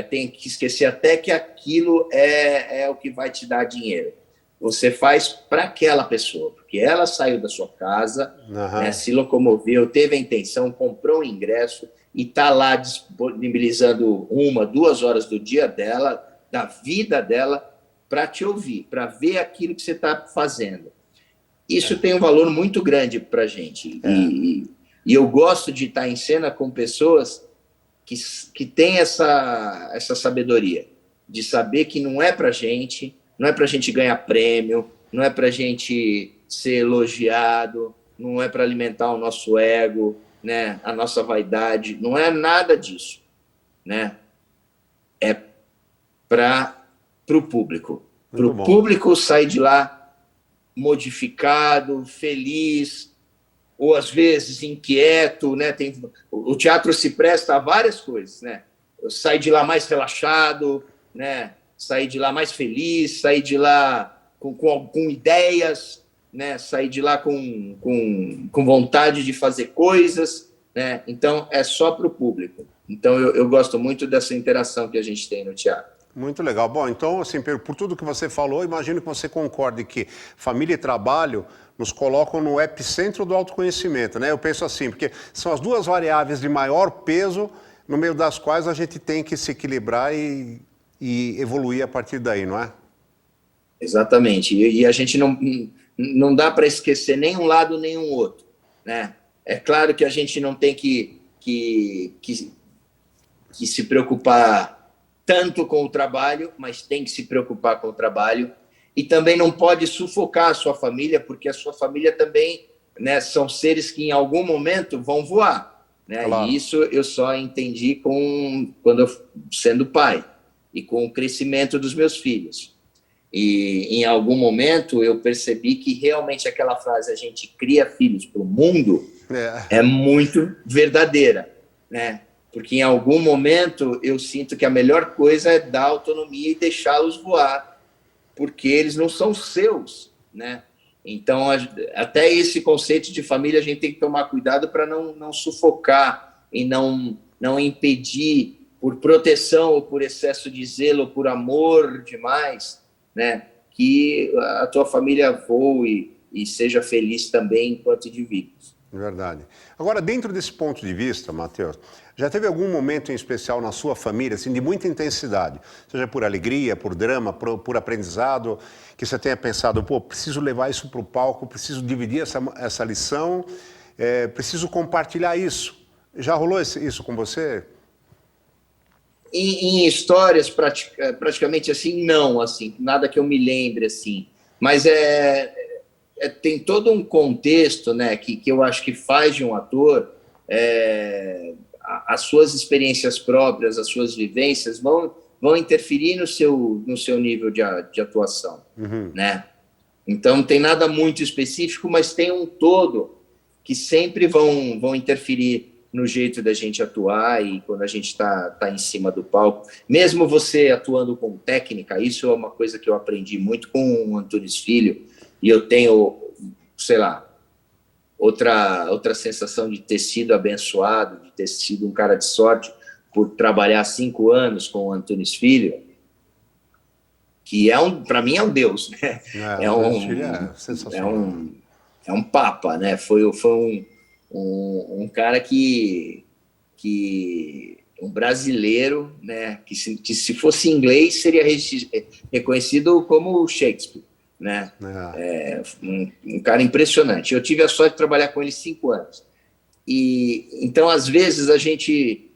tem que esquecer até que aquilo é o que vai te dar dinheiro. Você faz para aquela pessoa, porque ela saiu da sua casa, né, se locomoveu, teve a intenção, comprou um ingresso e está lá disponibilizando 1, 2 horas do dia dela, da vida dela, para te ouvir, para ver aquilo que você está fazendo. Isso tem um valor muito grande para a gente. E eu gosto de estar em cena com pessoas que têm essa sabedoria, de saber que não é para a gente, não é para a gente ganhar prêmio, não é para a gente ser elogiado, não é para alimentar o nosso ego, né, a nossa vaidade, não é nada disso, né? É para o público. Para o público sair de lá modificado, feliz, ou às vezes inquieto, né? O teatro se presta a várias coisas, né? Eu saí de lá mais relaxado, né? Saí de lá mais feliz, saí de lá com ideias, né? Saí de lá com vontade de fazer coisas, né? Então, é só para o público. Então, eu gosto muito dessa interação que a gente tem no teatro. Muito legal. Bom, então, assim, por tudo que você falou, imagino que você concorde que família e trabalho nos colocam no epicentro do autoconhecimento, né? Eu penso assim, porque são as duas variáveis de maior peso, no meio das quais a gente tem que se equilibrar e evoluir a partir daí, não é? Exatamente. E a gente não dá para esquecer nem um lado nem um outro, né? É claro que a gente não tem que se preocupar tanto com o trabalho, mas tem que se preocupar com o trabalho. E também não pode sufocar a sua família, porque a sua família também, né, são seres que em algum momento vão voar, né? Claro. E isso eu só entendi quando eu sendo pai e com o crescimento dos meus filhos. E em algum momento eu percebi que realmente aquela frase, a gente cria filhos para o mundo, é muito verdadeira, né? Porque em algum momento eu sinto que a melhor coisa é dar autonomia e deixá-los voar, porque eles não são seus, né? Então, até esse conceito de família a gente tem que tomar cuidado para não sufocar e não impedir, por proteção ou por excesso de zelo ou por amor demais, né, que a tua família voe e seja feliz também enquanto indivíduos. Verdade. Agora, dentro desse ponto de vista, Matheus, já teve algum momento em especial na sua família, assim, de muita intensidade, seja por alegria, por drama, por aprendizado, que você tenha pensado, pô, preciso levar isso para o palco, preciso dividir essa lição, preciso compartilhar isso. Já rolou isso com você? Em histórias praticamente assim, não, assim, nada que eu me lembre assim, mas tem todo um contexto, né, que eu acho que faz de um ator, as suas experiências próprias, as suas vivências vão interferir no seu nível de atuação, né? Então, não tem nada muito específico, mas tem um todo que sempre vão interferir no jeito da gente atuar e quando a gente está em cima do palco. Mesmo você atuando com técnica, isso é uma coisa que eu aprendi muito com o Antunes Filho, e eu tenho, sei lá, outra sensação de ter sido abençoado, de ter sido um cara de sorte por trabalhar 5 anos com o Antunes Filho, que para mim é um Deus, né? É um papa, né? Foi um cara que um brasileiro, né? Que se fosse inglês seria reconhecido como Shakespeare, né? Um cara impressionante. Eu tive a sorte de trabalhar com ele 5 anos. E então, às vezes, a gente,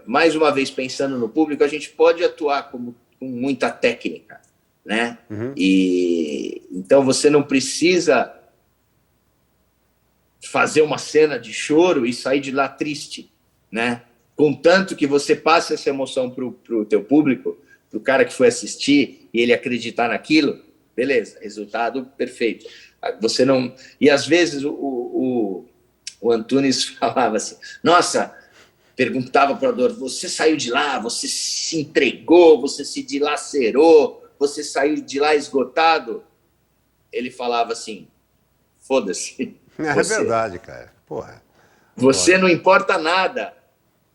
mais uma vez pensando no público, a gente pode atuar com muita técnica, né? E então você não precisa fazer uma cena de choro e sair de lá triste, né? Contanto que você passe essa emoção pro teu público, pro cara que foi assistir e ele acreditar naquilo, beleza, resultado perfeito. Você não... E às vezes o Antunes falava assim, nossa, perguntava para o ator, você saiu de lá, você se entregou, você se dilacerou, você saiu de lá esgotado? Ele falava assim, foda-se. É verdade, cara. Porra. Você não importa nada.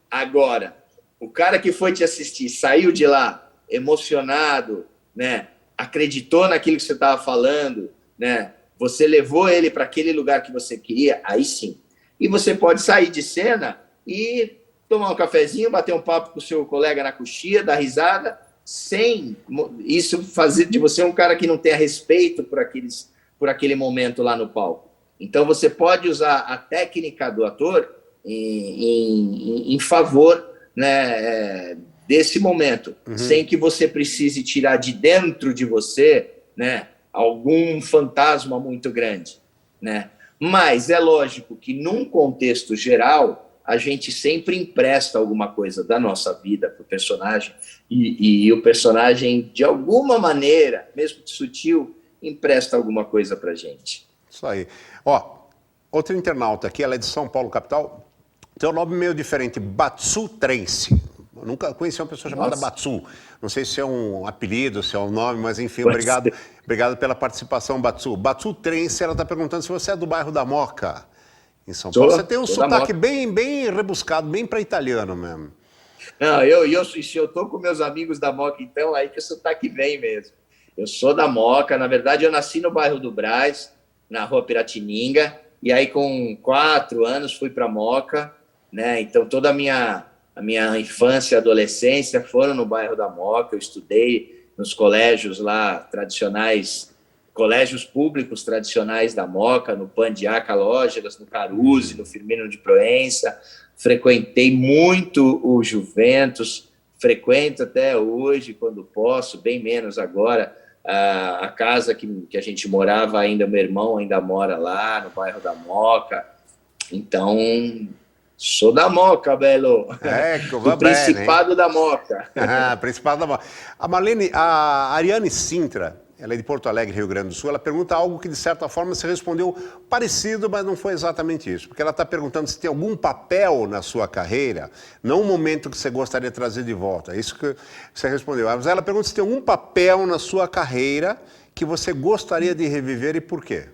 Agora, o cara que foi te assistir saiu de lá emocionado, né? Acreditou naquilo que você estava falando, né? Você levou ele para aquele lugar que você queria, aí sim. E você pode sair de cena e tomar um cafezinho, bater um papo com o seu colega na coxia, dar risada, sem isso fazer de você um cara que não tenha respeito por aquele momento lá no palco. Então, você pode usar a técnica do ator em favor, né, desse momento, sem que você precise tirar de dentro de você, né, algum fantasma muito grande, né? Mas é lógico que, num contexto geral, a gente sempre empresta alguma coisa da nossa vida para o personagem e o personagem, de alguma maneira, mesmo que sutil, empresta alguma coisa para a gente. Isso aí. Ó, Outro internauta aqui, ela é de São Paulo, capital, tem um nome meio diferente, Batsu Trense. Eu nunca conheci uma pessoa chamada Nossa, Batsu. Não sei se é um apelido, se é um nome, mas enfim, pode ser. obrigado pela participação, Batsu. Batsu Trense, ela está perguntando se você é do bairro da Moca, em São Paulo. Você tem um Sou da sotaque Moca. bem rebuscado, bem para italiano mesmo. Não, se eu tô com meus amigos da Moca, então, aí que o sotaque vem mesmo. Eu sou da Moca, na verdade, eu nasci no bairro do Brás, na rua Piratininga, e aí com 4 anos fui para Moca, né? Então, toda a minha infância e adolescência foram no bairro da Moca. Eu estudei nos colégios lá tradicionais, colégios públicos tradicionais da Moca, no Pandiá Calógeras, no Caruzi, no Firmino de Proença. Frequentei muito o Juventus, frequento até hoje, quando posso, bem menos agora. A casa que a gente morava ainda, meu irmão ainda mora lá, no bairro da Moca. Então, sou da Moca, Belo. Ecco, Do va bene. Principado da Moca. Principado da Moca. A Marlene, a Ariane Sintra, ela é de Porto Alegre, Rio Grande do Sul, ela pergunta algo que, de certa forma, você respondeu parecido, mas não foi exatamente isso. Porque ela está perguntando se tem algum papel na sua carreira, não um momento que você gostaria de trazer de volta. É isso que você respondeu. Mas ela pergunta se tem algum papel na sua carreira que você gostaria de reviver e por quê?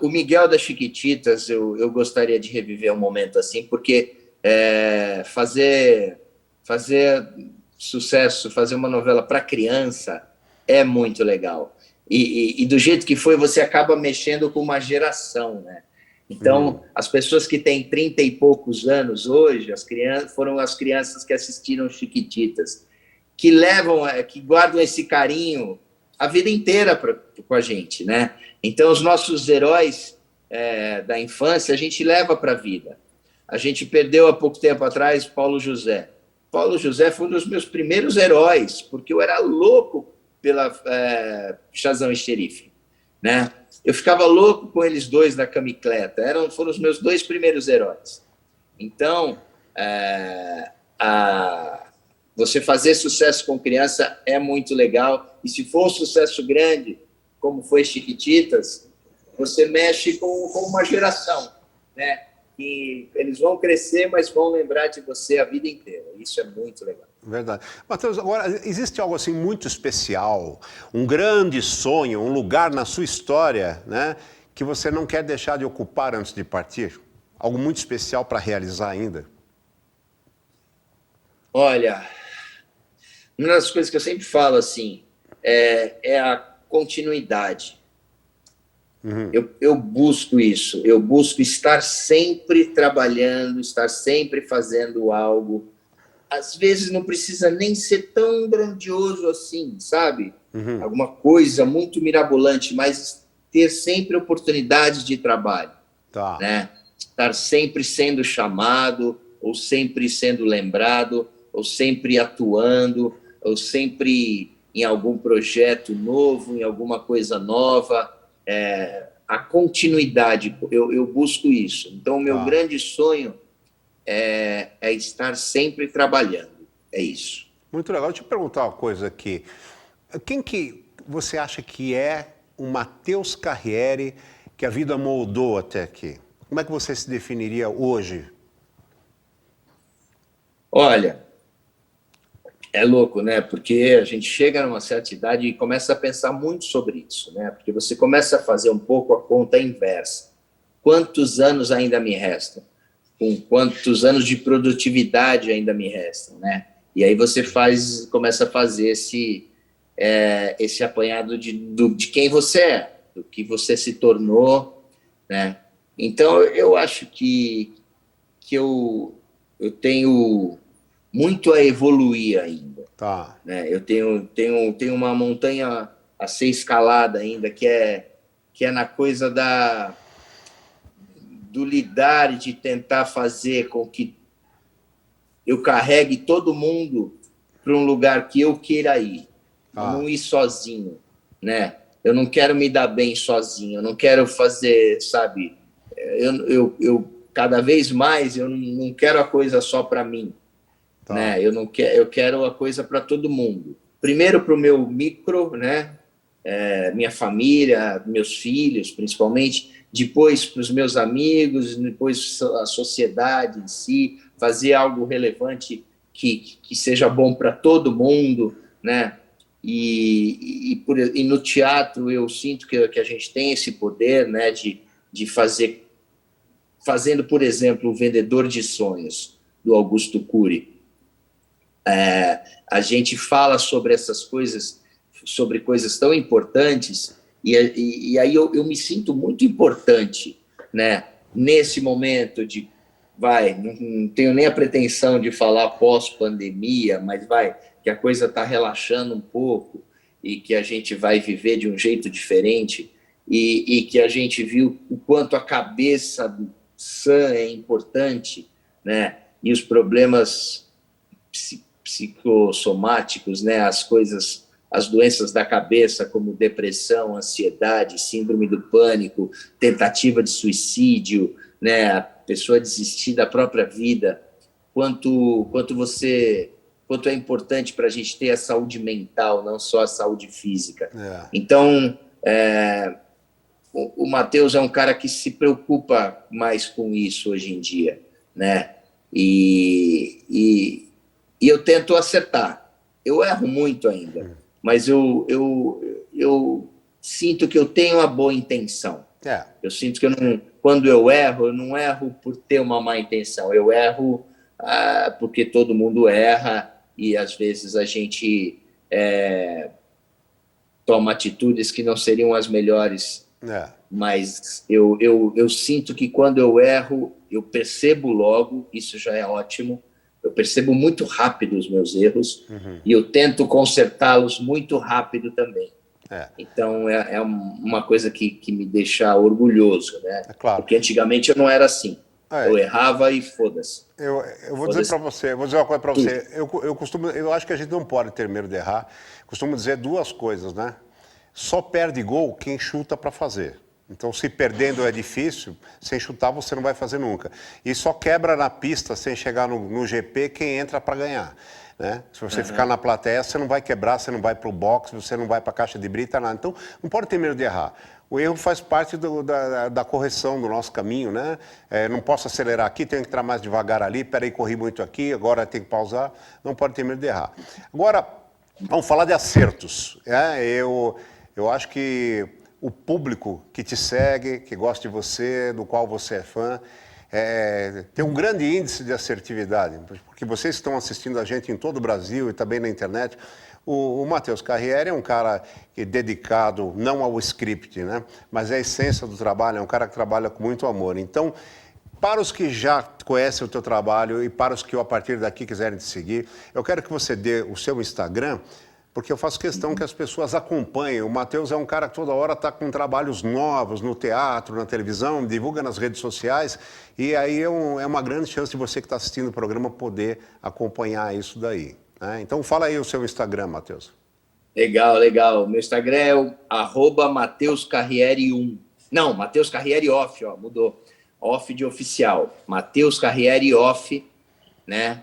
O Miguel das Chiquititas, eu gostaria de reviver um momento assim, porque fazer sucesso, fazer uma novela para criança é muito legal. E do jeito que foi, você acaba mexendo com uma geração, né? Então, as pessoas que têm 30 e poucos anos hoje, foram as crianças que assistiram Chiquititas, que que guardam esse carinho a vida inteira com a gente, né? Então, os nossos heróis da infância, a gente leva para a vida. A gente perdeu há pouco tempo atrás Paulo José. Paulo José foi um dos meus primeiros heróis, porque eu era louco pela Shazam e Xerife, né? Eu ficava louco com eles dois na camicleta. Foram os meus 2 primeiros heróis. Então, você fazer sucesso com criança é muito legal. E se for um sucesso grande, como foi Chiquititas, você mexe com uma geração, né? E eles vão crescer, mas vão lembrar de você a vida inteira. Isso é muito legal. Verdade. Matheus, agora, existe algo assim muito especial, um grande sonho, um lugar na sua história, né, que você não quer deixar de ocupar antes de partir? Algo muito especial para realizar ainda? Olha, uma das coisas que eu sempre falo assim é a continuidade. Eu busco isso, eu busco estar sempre trabalhando, estar sempre fazendo algo. Às vezes não precisa nem ser tão grandioso assim, sabe? Alguma coisa muito mirabolante, mas ter sempre oportunidades de trabalho, Tá. né? Estar sempre sendo chamado, ou sempre sendo lembrado, ou sempre atuando, ou sempre em algum projeto novo, em alguma coisa nova. A continuidade, eu busco isso. Então, o meu grande sonho é estar sempre trabalhando. É isso. Muito legal. Deixa eu perguntar uma coisa aqui. Quem que você acha que é o Matheus Carriere que a vida moldou até aqui? Como é que você se definiria hoje? Olha, é louco, né? Porque a gente chega numa certa idade e começa a pensar muito sobre isso, né? Porque você começa a fazer um pouco a conta inversa. Quantos anos ainda me restam? Com quantos anos de produtividade ainda me restam, né? E aí você começa a fazer esse apanhado de quem você é, do que você se tornou, né? Então, eu acho que eu tenho muito a evoluir ainda. Tá. Né? Eu tenho uma montanha a ser escalada ainda, que é na coisa do lidar e de tentar fazer com que eu carregue todo mundo para um lugar que eu queira ir. Não ir sozinho, né? Eu não quero me dar bem sozinho, eu não quero fazer, sabe? Eu cada vez mais, eu não quero a coisa só para mim. Né? Eu quero a coisa para todo mundo. Primeiro para o meu micro, né? minha família, meus filhos, principalmente, depois para os meus amigos, depois a sociedade em si, fazer algo relevante que seja bom para todo mundo, né? E no teatro eu sinto que a gente tem esse poder, né, de fazer, fazendo, por exemplo, O Vendedor de Sonhos, do Augusto Cury. A gente fala sobre essas coisas, sobre coisas tão importantes, e aí eu me sinto muito importante, né, nesse momento de, não tenho nem a pretensão de falar pós-pandemia, mas que a coisa está relaxando um pouco e que a gente vai viver de um jeito diferente e que a gente viu o quanto a cabeça sã é importante, né? E os problemas psicossomáticos, né? As doenças da cabeça, como depressão, ansiedade, síndrome do pânico, tentativa de suicídio, né? A pessoa desistir da própria vida, quanto é importante para a gente ter a saúde mental, não só a saúde física. Então, o Matheus é um cara que se preocupa mais com isso hoje em dia, né? E eu tento acertar. Eu erro muito ainda, mas eu sinto que eu tenho uma boa intenção. Eu sinto que quando eu não erro por ter uma má intenção, eu erro porque todo mundo erra e às vezes a gente toma atitudes que não seriam as melhores. Mas eu sinto que quando eu erro, eu percebo logo, isso já é ótimo, eu percebo muito rápido os meus erros e eu tento consertá-los muito rápido também. Então, é uma coisa que me deixa orgulhoso, né? Claro. Porque antigamente eu não era assim. Eu errava e foda-se. Eu vou dizer para você, vou dizer uma coisa para você. Eu acho que a gente não pode ter medo de errar. Costumo dizer duas coisas, né? Só perde gol quem chuta para fazer. Então, se perdendo é difícil, sem chutar você não vai fazer nunca. E só quebra na pista, sem chegar no GP, quem entra para ganhar. Né? Se você ficar na plateia, você não vai quebrar, você não vai para o boxe, você não vai para a caixa de brita, nada. Então, não pode ter medo de errar. O erro faz parte da correção do nosso caminho, né? Não posso acelerar aqui, tenho que entrar mais devagar ali, peraí, corri muito aqui, agora tenho que pausar. Não pode ter medo de errar. Agora, vamos falar de acertos. Eu acho que o público que te segue, que gosta de você, do qual você é fã, tem um grande índice de assertividade, porque vocês estão assistindo a gente em todo o Brasil e também na internet. O Matheus Carriere é um cara dedicado não ao script, né? Mas é a essência do trabalho, é um cara que trabalha com muito amor. Então, para os que já conhecem o teu trabalho e para os que a partir daqui quiserem te seguir, eu quero que você dê o seu Instagram, porque eu faço questão que as pessoas acompanhem. O Matheus é um cara que toda hora está com trabalhos novos no teatro, na televisão, divulga nas redes sociais, e aí é uma grande chance de você que está assistindo o programa poder acompanhar isso daí. Né? Então fala aí o seu Instagram, Matheus. Legal. Meu Instagram é o @MatheusCarriere1. Não, Matheus Carriere Off, mudou. Off de oficial. Matheus Carriere Off, né?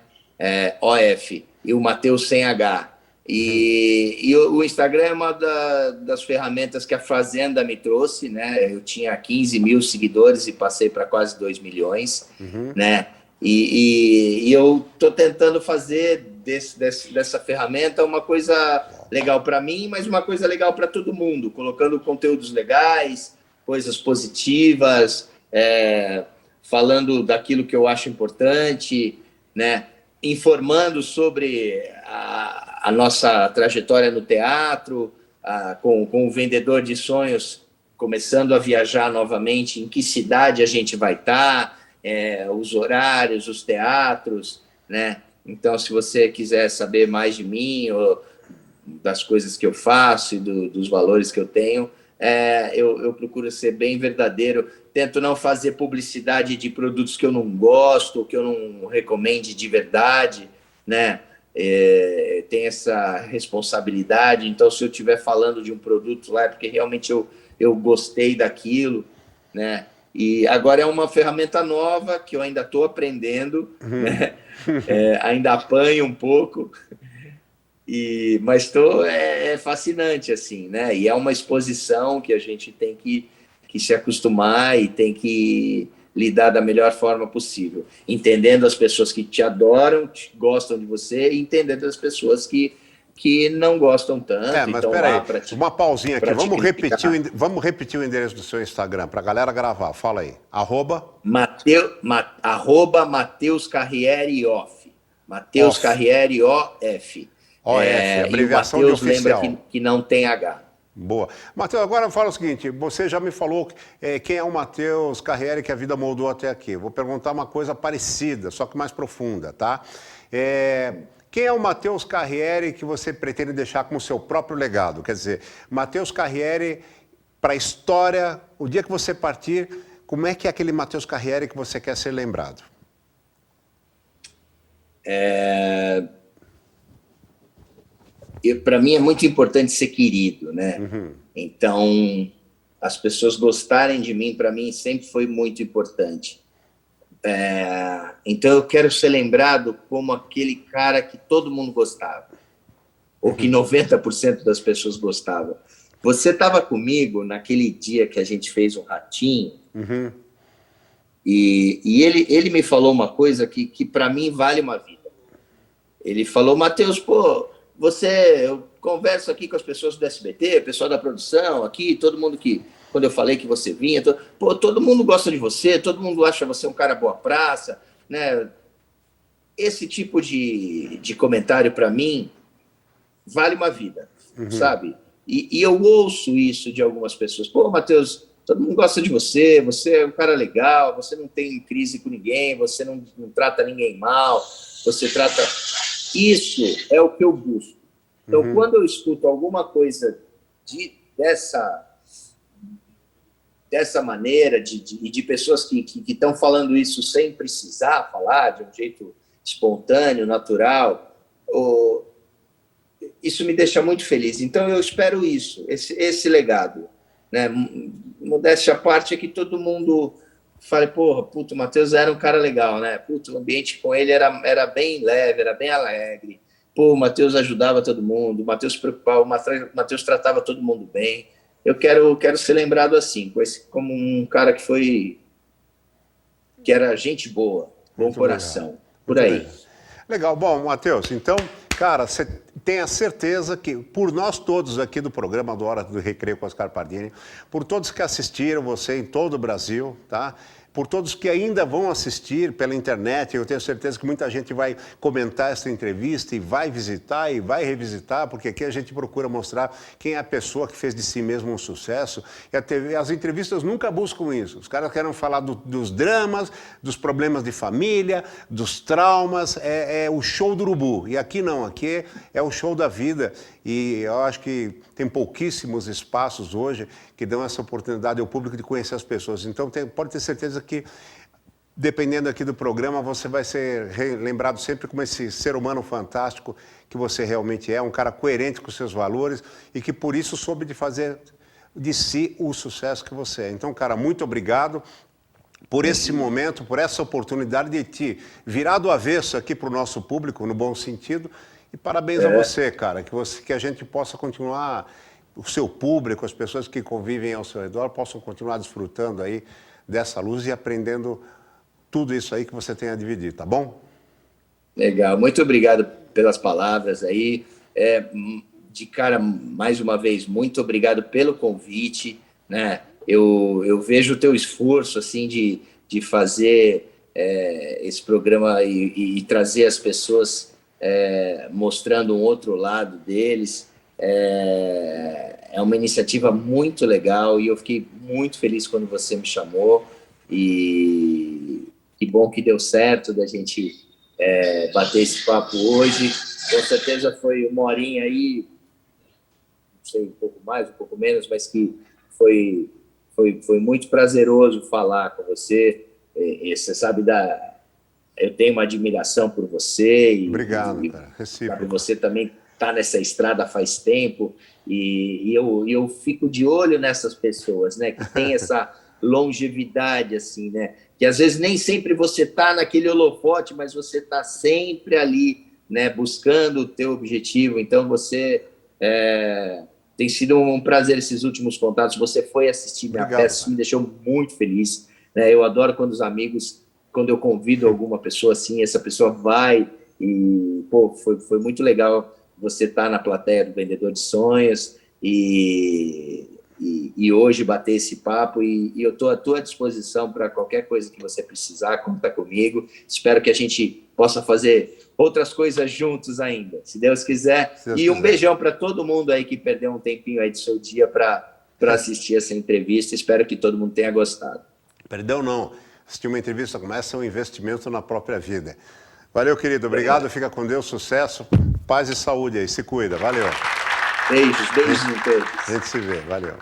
OF. E o Matheus sem H. E o Instagram é uma das ferramentas que a Fazenda me trouxe, né? Eu tinha 15 mil seguidores e passei para quase 2 milhões, né? E eu estou tentando fazer dessa ferramenta uma coisa legal para mim, mas uma coisa legal para todo mundo, colocando conteúdos legais, coisas positivas, falando daquilo que eu acho importante, né? Informando sobre a nossa trajetória no teatro, com o Vendedor de Sonhos começando a viajar novamente, em que cidade a gente vai estar, os horários, os teatros, né? Então, se você quiser saber mais de mim, ou das coisas que eu faço e dos valores que eu tenho, eu procuro ser bem verdadeiro, tento não fazer publicidade de produtos que eu não gosto, que eu não recomende de verdade, né? Tem essa responsabilidade, então se eu estiver falando de um produto lá é porque realmente eu gostei daquilo, né? E agora é uma ferramenta nova que eu ainda estou aprendendo, né? Ainda apanho um pouco Mas é fascinante, assim, né? E é uma exposição que a gente tem que se acostumar e tem que lidar da melhor forma possível, entendendo as pessoas que te adoram, gostam de você, e entendendo as pessoas que não gostam tanto e Mas estão peraí, lá para te uma pausinha aqui. te criticar. Vamos repetir o endereço do seu Instagram para a galera gravar. Fala aí. Arroba Matheus Carriere Off. Matheus Off. Carriere OF. OF, E o abreviação de Matheus lembra oficial. que não tem H. Boa. Matheus, agora fala o seguinte, você já me falou quem é o Matheus Carriere que a vida moldou até aqui. Vou perguntar uma coisa parecida, só que mais profunda, tá? Quem é o Matheus Carriere que você pretende deixar como seu próprio legado? Quer dizer, Matheus Carriere para a história, o dia que você partir, como é que é aquele Matheus Carriere que você quer ser lembrado? Para mim é muito importante ser querido, né? Uhum. Então, as pessoas gostarem de mim, para mim, sempre foi muito importante. Então, eu quero ser lembrado como aquele cara que todo mundo gostava, ou que 90% das pessoas gostavam. Você estava comigo naquele dia que a gente fez um ratinho, Uhum. e ele me falou uma coisa que para mim vale uma vida. Ele falou, Matheus, eu converso aqui com as pessoas do SBT, pessoal da produção, aqui, todo mundo quando eu falei que você vinha, todo mundo gosta de você, todo mundo acha você um cara boa praça, né? Esse tipo de comentário, para mim, vale uma vida, sabe? E eu ouço isso de algumas pessoas. Matheus, todo mundo gosta de você, você é um cara legal, você não tem crise com ninguém, você não trata ninguém mal, você trata... Isso é o que eu busco. Então, quando eu escuto alguma coisa dessa maneira, de pessoas que estão falando isso sem precisar falar, de um jeito espontâneo, natural, isso me deixa muito feliz. Então, eu espero isso, esse legado. Né? Modéstia à parte é que todo mundo fale, o Matheus era um cara legal, né? O ambiente com ele era bem leve, era bem alegre. O Matheus ajudava todo mundo, o Matheus se preocupava, o Matheus tratava todo mundo bem. Eu quero ser lembrado assim, como um cara que era gente boa, bom muito coração, legal. Por aí. Legal. Legal. Bom, Matheus, então, cara, você tenha certeza que, por nós todos aqui do programa do Hora do Recreio com Oscar Pardini, por todos que assistiram você em todo o Brasil, tá? Por todos que ainda vão assistir pela internet, eu tenho certeza que muita gente vai comentar essa entrevista e vai visitar e vai revisitar, porque aqui a gente procura mostrar quem é a pessoa que fez de si mesmo um sucesso. E a TV, as entrevistas nunca buscam isso. Os caras querem falar dos dramas, dos problemas de família, dos traumas, é o show do urubu. E aqui não, aqui é o show da vida. E eu acho que tem pouquíssimos espaços hoje que dão essa oportunidade ao público de conhecer as pessoas. Então, pode ter certeza que, dependendo aqui do programa, você vai ser lembrado sempre como esse ser humano fantástico que você realmente é, um cara coerente com seus valores e que, por isso, soube de fazer de si o sucesso que você é. Então, cara, muito obrigado por esse momento, por essa oportunidade de te virar do avesso aqui para o nosso público, no bom sentido. E parabéns a você, cara, que a gente possa continuar, o seu público, as pessoas que convivem ao seu redor, possam continuar desfrutando aí dessa luz e aprendendo tudo isso aí que você tem a dividir, tá bom? Legal, muito obrigado pelas palavras aí. De cara, mais uma vez, muito obrigado pelo convite, né? Eu vejo o teu esforço, assim, de fazer esse programa e trazer as pessoas... mostrando um outro lado deles. É uma iniciativa muito legal e eu fiquei muito feliz quando você me chamou e que bom que deu certo da gente bater esse papo hoje. Com certeza foi uma horinha aí, não sei, um pouco mais, um pouco menos, mas que foi muito prazeroso falar com você. Você sabe eu tenho uma admiração por você. Obrigado, cara. Sabe, você também está nessa estrada faz tempo e eu fico de olho nessas pessoas, né? Que tem essa longevidade, assim, né? Que às vezes nem sempre você está naquele holofote, mas você está sempre ali né, buscando o teu objetivo. Então, tem sido um prazer esses últimos contatos. Você foi assistir minha peça, me deixou muito feliz, né? Eu adoro quando eu convido alguma pessoa assim, essa pessoa vai e, foi muito legal você estar na plateia do Vendedor de Sonhos e hoje bater esse papo, e eu estou à tua disposição para qualquer coisa que você precisar, conta comigo. Espero que a gente possa fazer outras coisas juntos ainda, se Deus quiser. Beijão para todo mundo aí que perdeu um tempinho aí do seu dia para assistir essa entrevista. Espero que todo mundo tenha gostado. Perdão não, assistir uma entrevista como essa é um investimento na própria vida. Valeu, querido, obrigado, fica com Deus, sucesso, paz e saúde aí, se cuida, valeu. Beijos em todos. A gente se vê, valeu.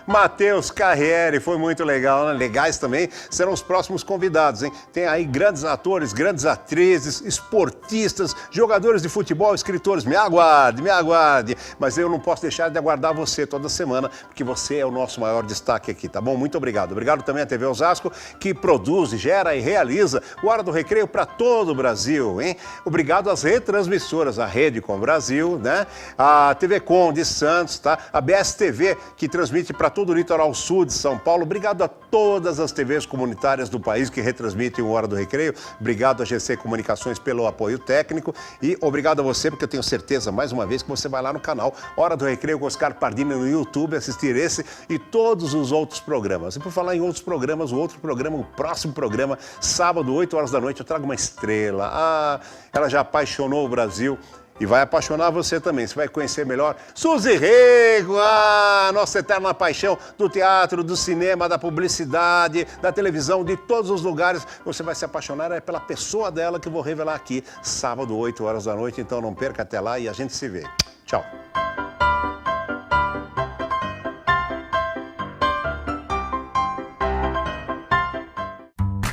Matheus Carriere, foi muito legal, né? Legais também serão os próximos convidados, hein? Tem aí grandes atores, grandes atrizes, esportistas, jogadores de futebol, escritores. Me aguarde, me aguarde. Mas eu não posso deixar de aguardar você toda semana, porque você é o nosso maior destaque aqui, tá bom? Muito obrigado. Obrigado também à TV Osasco, que produz, gera e realiza o Hora do Recreio para todo o Brasil, hein? Obrigado às retransmissoras, a Rede Com Brasil, né? A TV Com de Santos, tá? A BSTV, que transmite para todo o litoral sul de São Paulo. Obrigado a todas as TVs comunitárias do país que retransmitem o Hora do Recreio. Obrigado a GC Comunicações pelo apoio técnico e obrigado a você, porque eu tenho certeza, mais uma vez, que você vai lá no canal Hora do Recreio com Oscar Pardini no YouTube, assistir esse e todos os outros programas. E por falar em outros programas, o próximo programa, sábado, 8 horas da noite, eu trago uma estrela. Ela já apaixonou o Brasil. E vai apaixonar você também, você vai conhecer melhor Suzy Rego, nossa eterna paixão do teatro, do cinema, da publicidade, da televisão, de todos os lugares. Você vai se apaixonar pela pessoa dela que eu vou revelar aqui, sábado, 8 horas da noite. Então não perca, até lá e a gente se vê. Tchau.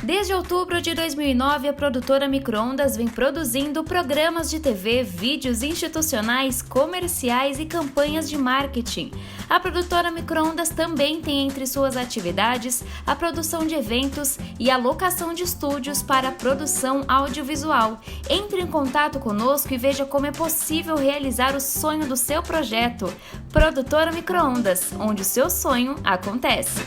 Desde outubro de 2009, a produtora Microondas vem produzindo programas de TV, vídeos institucionais, comerciais e campanhas de marketing. A produtora Microondas também tem entre suas atividades a produção de eventos e a locação de estúdios para produção audiovisual. Entre em contato conosco e veja como é possível realizar o sonho do seu projeto. Produtora Microondas, onde o seu sonho acontece.